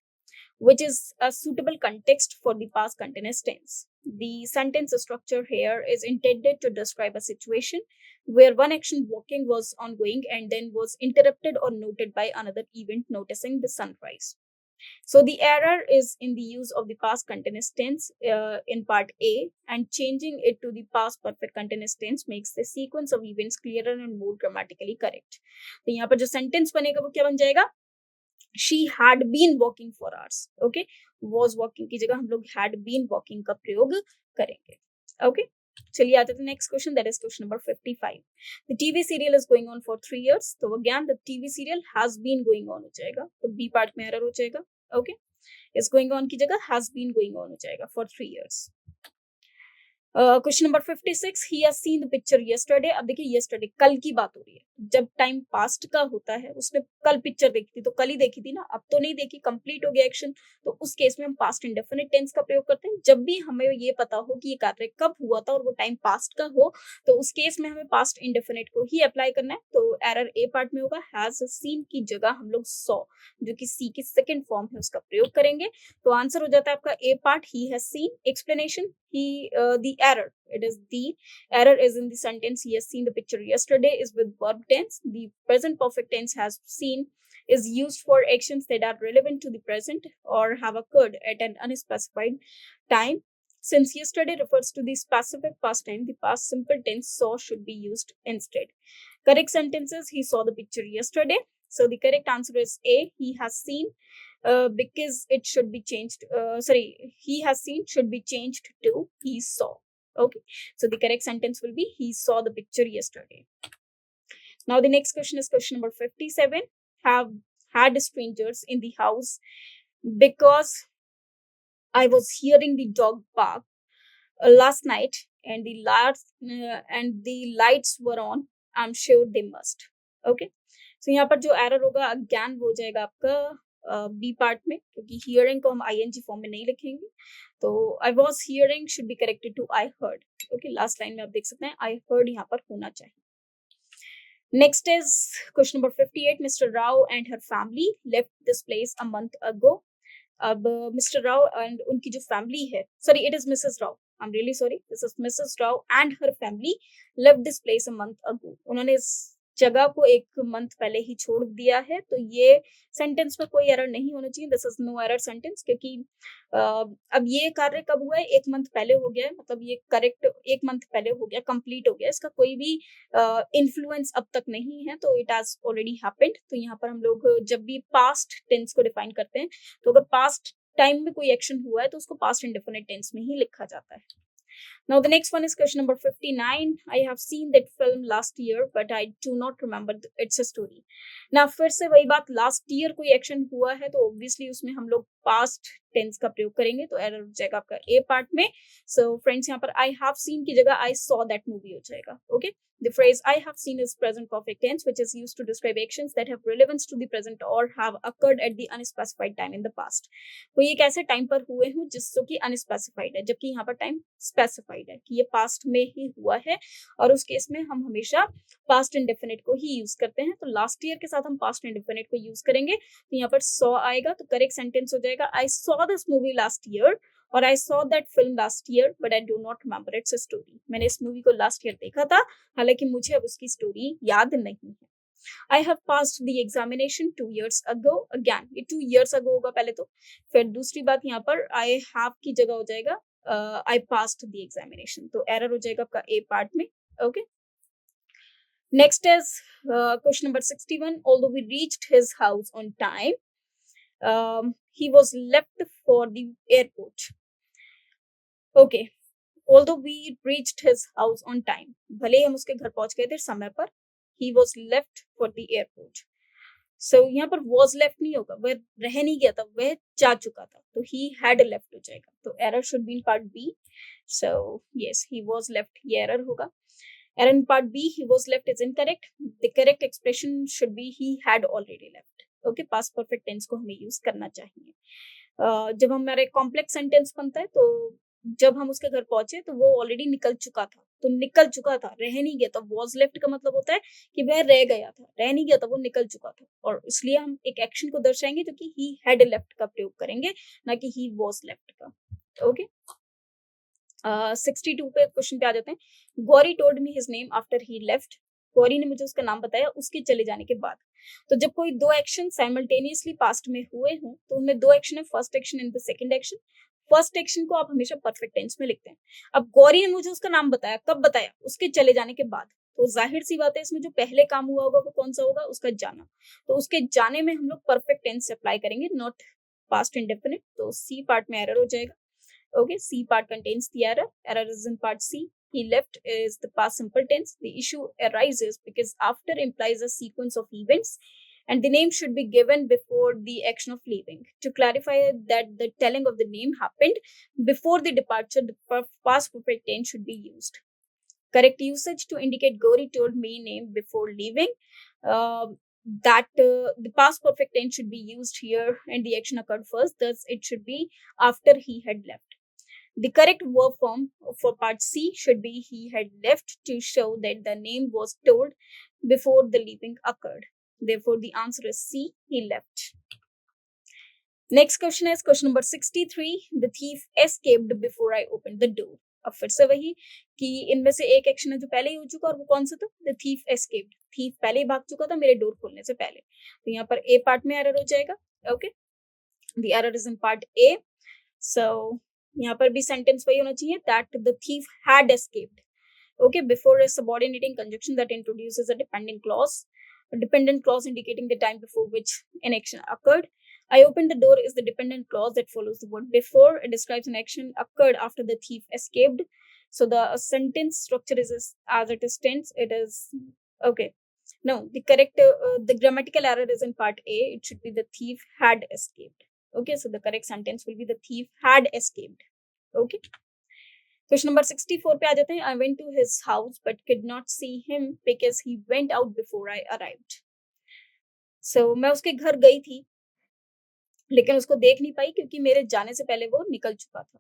[SPEAKER 1] which is a suitable context for the past continuous tense. The sentence structure here is intended to describe a situation where one action walking was ongoing and then was interrupted or noted by another event noticing the sunrise. So the error is in the use of the past continuous tense in part A, and changing it to the past perfect continuous tense makes the sequence of events clearer and more grammatically correct. तो यहाँ पर जो sentence बनेगा वो क्या बन जाएगा? She had been walking for hours. Okay, was walking की जगह हम लोग had been walking का प्रयोग करेंगे. Okay, चलिए आते हैं next question. That is question number 55. The TV serial is going on for 3 years. तो again the TV serial has been going on हो जाएगा, तो बी पार्ट में एरर हो जाएगा. ओके, इज गोइंग ऑन की जगह हैज बीन गोइंग ऑन हो जाएगा for 3 years. Question number 56. He has seen the picture yesterday. अब देखिए यस्टरडे कल की बात हो रही है. जब टाइम पास्ट का होता है, उसने कल पिक्चर देखी थी, तो कल ही देखी थी ना, अब तो नहीं देखी, कंप्लीट हो गया एक्शन. तो उस केस में हम पास्ट इंडेफिनिट टेंस का प्रयोग करते हैं. जब भी हमें ये पता हो कि ये कार्य कब हुआ था और वो टाइम पास्ट का हो, तो उस केस में हमें पास्ट इंडेफिनिट को ही अप्लाई करना है. तो एरर ए पार्ट में होगा. हैज सीन की जगह हम लोग सॉ, जो कि सी की सेकेंड फॉर्म है, उसका प्रयोग करेंगे. तो आंसर हो जाता है आपका A part. He has seen. Explanation, the error, it is the error is in the sentence he has seen the picture yesterday is with verb tense. The present perfect tense has seen is used for actions that are relevant to the present or have occurred at an unspecified time. Since yesterday refers to the specific past time, the past simple tense saw should be used instead. Correct sentences: he saw the picture yesterday. So the correct answer is A. He has seen, because it should be changed. He has seen should be changed to he saw. Okay. So the correct sentence will be he saw the picture yesterday. Now the next question is question number 57. Have had strangers in the house because I was hearing the dog bark last night, and the lights were on. I'm sure they must. Okay, so यहाँ पर जो error होगा again वो हो जाएगा आपका B part में, क्योंकि हियरिंग को हम आईएनजी फॉर्म में नहीं लिखेंगे। तो I was hearing should be corrected to I heard. Okay, last line में आप देख सकते हैं आई हर्ड यहाँ पर होना चाहिए। Next is question number 58. Mr. Rao and her family left this place a month ago. अब मिस्टर राव एंड उनकी जो फैमिली है, sorry it is Mrs Rao, I am really sorry, this is Mrs Rao and her family left this place a month ago. उन्होंने इस जगह को एक month पहले ही छोड़ दिया है। तो ये सेंटेंस में कोई एरर नहीं होना चाहिए, this is no error sentence, क्योंकि अब ये कार्य कब हुआ है, एक मंथ पहले हो गया है, मतलब ये करेक्ट एक मंथ पहले हो गया, कंप्लीट हो गया, इसका कोई भी इन्फ्लुएंस अब तक नहीं है, तो इट हैज ऑलरेडी हैपेंड। तो यहाँ पर हम लोग जब भी पास्ट टेंस को डिफाइन करते हैं, तो अगर पास्ट टाइम में कोई एक्शन हुआ है तो उसको पास्ट इंडेफिनिट टेंस में ही लिखा जाता है। Now the next one is question number 59. I have seen that film last year, but I do not remember its story. Now फिर से वही बात, लास्ट ईयर कोई एक्शन हुआ है तो ऑब्वियसली उसमें हम लोग पास्ट टेंस का प्रयोग करेंगे, तो एरर हो जाएगा आपका ए पार्ट में। सो फ्रेंड्स, यहाँ पर आई हैव सीन की जगह आई सॉ दैट मूवी हो जाएगा। Okay, the phrase I have seen is present perfect tense, which is used to describe actions that have relevance to the present or have occurred at the unspecified time in the past. कोई एक ऐसे time पर हुए हों जिसको कि unspecified है, जबकि यहाँ पर टाइम स्पेसिफाइड है कि ये पास्ट में ही हुआ है, और उस केस में हम हमेशा पास्ट इंडेफिनिट को ही यूज करते हैं। तो लास्ट ईयर के साथ हम पास्ट इंडेफिनिट को यूज करेंगे, तो यहाँ पर सॉ आएगा, तो करेक्ट सेंटेंस हो जाएगा I saw this movie last year, और I saw that film last year but I do not remember its story. मैंने इस मूवी को लास्ट ईयर देखा था, हालांकि मुझे अब उसकी स्टोरी याद नहीं है। I have passed the examination 2 years ago. Again, ये 2 years ago होगा पहले तो, फिर दूसरी बात यहाँ पर I have की जगह हो जाएगा I passed the examination, तो एरर हो जाएगा आपका ए पार्ट में। Okay, next is question number 61. Although we reached his house on time, he was left for the airport. Okay, although we reached his house on time, भले ही हम उसके घर पहुंच गए थे समय पर, he was left for the airport. So यहाँ पर was left नहीं होगा, वह रह नहीं गया था, वह जा चुका था, तो he had left हो जाएगा, तो error should be in part B. So yes, he was left, ये error होगा। Error in part B, he was left is incorrect. The correct expression should be he had already left. Okay, past perfect tense को हमें use करना चाहिए। जब हमारे complex sentence बनता है, तो जब हम उसके घर पहुंचे तो वो ऑलरेडी निकल चुका था, तो निकल चुका था, रह नहीं गया था। वॉज लेफ्ट का मतलब होता है कि वह रह गया था, रह नहीं गया था, वो निकल चुका था, और इसलिए हम एक एक्शन को दर्शाएंगे जो कि ही हैड लेफ्ट का प्रयोग करेंगे, ना कि ही वॉज लेफ्ट का। ओके, 62 पे क्वेश्चन पे आ जाते हैं। Gauri told me his name after he left. Gauri ने मुझे उसका नाम बताया उसके चले जाने के बाद। तो जब कोई दो एक्शन साइमल्टेनियसली पास्ट में हुए हों, तो उनमें दो एक्शन है, first action and the second action. First action को आप हमेशा परफेक्ट टेंस में लिखते हैं। अब गौरी ने मुझे उसका नाम बताया, कब बताया? उसके चले जाने के बाद। तो जाहिर सी बात है, इसमें जो पहले काम हुआ होगा वो कौन सा होगा? उसका जाना। तो उसके जाने में हम लोग परफेक्ट टेंस अप्लाई करेंगे, नॉट पास्ट इंडेफिनिट। तो सी पार्ट में एरर हो जाएगा। Okay, C part contains the error. Error is in part C. He left is the past simple tense. The issue arises because after implies a sequence of events, and the name should be given before the action of leaving. To clarify that the telling of the name happened before the departure, the past perfect tense should be used. Correct usage to indicate Gauri told me name before leaving. The past perfect tense should be used here, and the action occurred first. Thus, it should be after he had left. The correct verb form for part C should be he had left to show that the name was told before the leaving occurred. Therefore, the answer is C, he left. Next question is question number 63. The thief escaped before I opened the door. अब फिर से वही कि इनमें से एक action है जो पहले ही हो चुका, और वो कौन सा था? The thief escaped. thief पहले ही भाग चुका था मेरे डोर खोलने से पहले, तो यहाँ पर A पार्ट में एरर हो जाएगा। Okay, the error is in part A. So यहाँ पर भी सेंटेंस वही होना चाहिए, that the thief had escaped. Okay, before a subordinating conjunction that introduces a dependent clause. A dependent clause indicating the time before which an action occurred. I opened the door is the dependent clause that follows the word before. It describes an action occurred after the thief escaped. So the sentence structure is as it is tense. It is okay. No, the correct the grammatical error is in part A. It should be the thief had escaped. Okay, so the correct sentence will be the thief had escaped. Okay. Question number 64 पे आ जाते हैं. I went to his house but could not see him because he went out before I arrived. So मैं उसके घर गई थी लेकिन उसको देख नहीं पाई क्योंकि मेरे जाने से पहले वो निकल चुका था.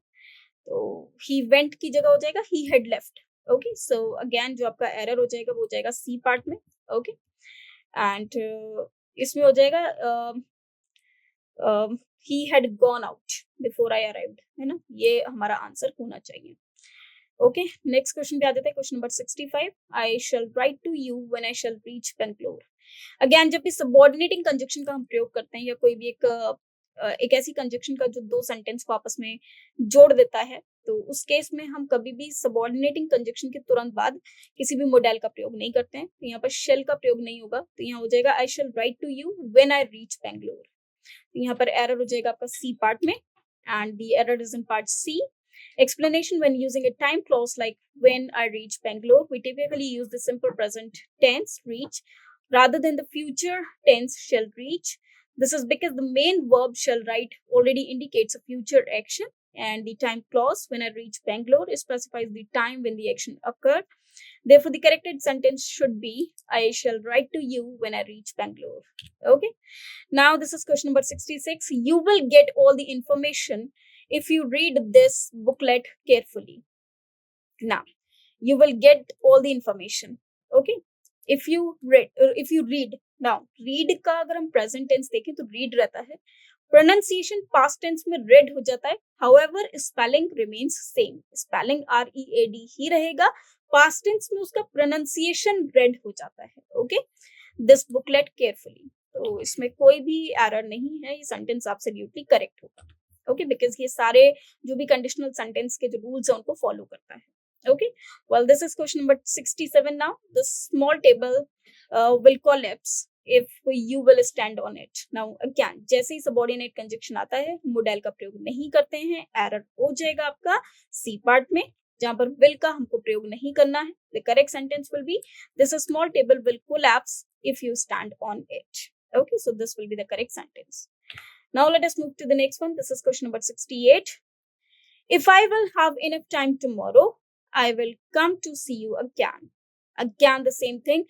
[SPEAKER 1] तो ही वेंट की जगह हो जाएगा he had left. Okay, so again जो आपका एरर हो जाएगा वो हो जाएगा सी पार्ट में. ओके, एंड इसमें हो जाएगा he had gone out before I arrived, है ना. ये हमारा आंसर होना चाहिए. ओके, नेक्स्ट क्वेश्चन पे आ जाता है. Question number 65. I shall write to you when I shall reach Bangalore. Again जब भी सबऑर्डिनेटिंग कंजक्शन का हम प्रयोग करते हैं या कोई भी एक ऐसी कंजक्शन का जो दो सेंटेंस को आपस में जोड़ देता है, तो उस केस में हम कभी भी सबऑर्डिनेटिंग कंजक्शन के तुरंत बाद किसी भी मोडेल का प्रयोग नहीं करते हैं. तो यहाँ पर शेल का प्रयोग नहीं होगा. तो यहाँ हो जाएगा I shall write to you when I reach Bangalore. तो यहाँ पर एरर हो जाएगा आपका सी पार्ट में, and the error is in part C. Explanation: when using a time clause like when I reach Bangalore, we typically use the simple present tense reach rather than the future tense shall reach. This is because the main verb shall write already indicates a future action, and the time clause when I reach Bangalore specifies the time when the action occurred. Therefore, the corrected sentence should be I shall write to you when I reach Bangalore. Okay. Now, this is question number 66. You will get all the information if you read this booklet carefully. Now, you will get all the information. Okay. If you read. Now, read का अगर हम present tense देखें तो read रहता है. Pronunciation past tense में read हो जाता है. However, spelling remains same. Spelling READ ही रहेगा. Past tense में उसका pronunciation read हो जाता है. Okay. This booklet carefully. तो इसमें कोई भी error नहीं है. ये sentence absolutely correct होगा. Okay, because ये सारे जो भी conditional sentence के जो rules हैं उनको follow करता है. Okay, well, this is question number 67 now. The small table will collapse if you will stand on it. Now, again, जैसे ही subordinate conjunction आता है, modal का प्रयोग नहीं करते हैं, error हो जाएगा आपका C part में, जहाँ पर will का हमको प्रयोग नहीं करना है. The correct sentence will be, this small table will collapse if you stand on it. Okay, so this will be the correct sentence. Now let us move to the next one. This is question number 68. If I will have enough time tomorrow, I will come to see you again. Again the same thing.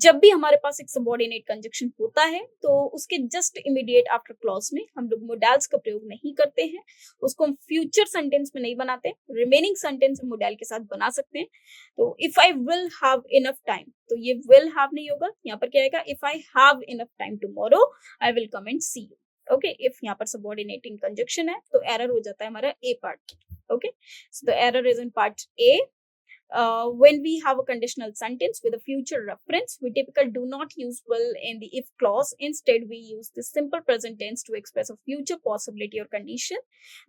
[SPEAKER 1] जब भी हमारे पास एक subordinate conjunction होता है तो उसके just immediate after clause में हम लोग modals का प्रयोग नहीं करते हैं. उसको हम future sentence में नहीं बनाते. Remaining sentence हम modal के साथ बना सकते हैं. तो if I will have enough time, तो ये will have नहीं होगा. यहाँ पर क्या आएगा? If I have enough time tomorrow, I will come and see you. Okay, if यहाँ पर subordinating conjunction है तो error हो जाता है हमारा A part. Okay, so the error is in part A. When we have a conditional sentence with a future reference, we typically do not use will in the if clause. Instead, we use the simple present tense to express a future possibility or condition.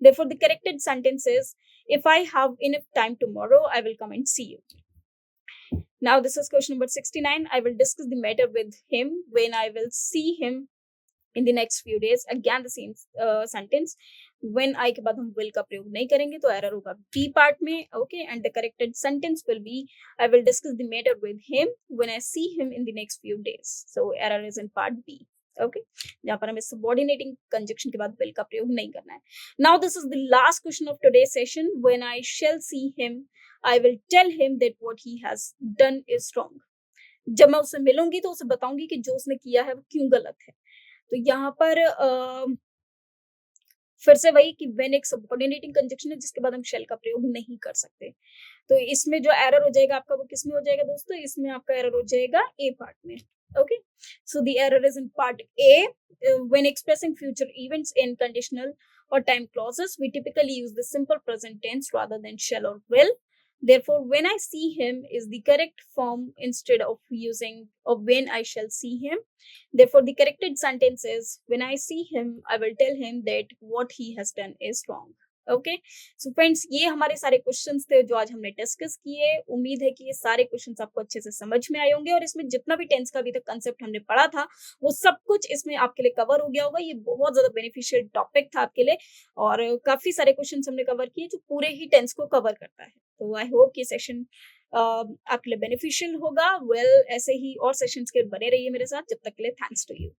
[SPEAKER 1] Therefore, the corrected sentence is, if I have enough time tomorrow, I will come and see you. Now, this is question number 69. I will discuss the matter with him when I will see him in the next few days. Again the same sentence. When I के बाद हम will का प्रयोग नहीं करेंगे तो error होगा B part में. Okay, and the corrected sentence will be, I will discuss the matter with him when I see him in the next few days. So error is in part B. Okay, जहाँ पर हमें subordinating conjunction के बाद will का प्रयोग नहीं करना है. Now this is the last question of today's session. When I shall see him, I will tell him that what he has done is wrong. जब मैं उससे मिलूंगी तो उसे बताऊंगी कि जो उसने किया है वो क्यों गलत है. तो यहाँ पर फिर से वही कि when एक सबऑर्डिनेटिंग कंजक्शन है जिसके बाद हम शेल का प्रयोग नहीं कर सकते. तो इसमें जो एरर हो जाएगा आपका वो किस में हो जाएगा दोस्तों? इसमें आपका एरर हो जाएगा ए पार्ट में. Okay, so the error is in part A. When expressing future events in conditional or time clauses, we typically use the simple present tense rather than shall or will. Therefore, when I see him is the correct form instead of using or when I shall see him. Therefore, the corrected sentence is, when I see him, I will tell him that what he has done is wrong. Okay, so friends, ये हमारे सारे questions थे जो आज हमने discuss किए. उम्मीद है कि ये सारे क्वेश्चंस आपको अच्छे से समझ में आए होंगे और इसमें जितना भी टेंस का अभी तक कंसेप्ट हमने पढ़ा था वो सब कुछ इसमें आपके लिए कवर हो गया होगा. ये बहुत ज्यादा बेनिफिशियल टॉपिक था आपके लिए और काफी सारे क्वेश्चंस हमने कवर किए जो पूरे ही टेंस को कवर करता है. तो आई होप ये सेशन आपके लिए बेनिफिशियल होगा. वेल, ऐसे ही और सेशंस के बने रहिए मेरे साथ. जब तक के लिए थैंक्स टू यू.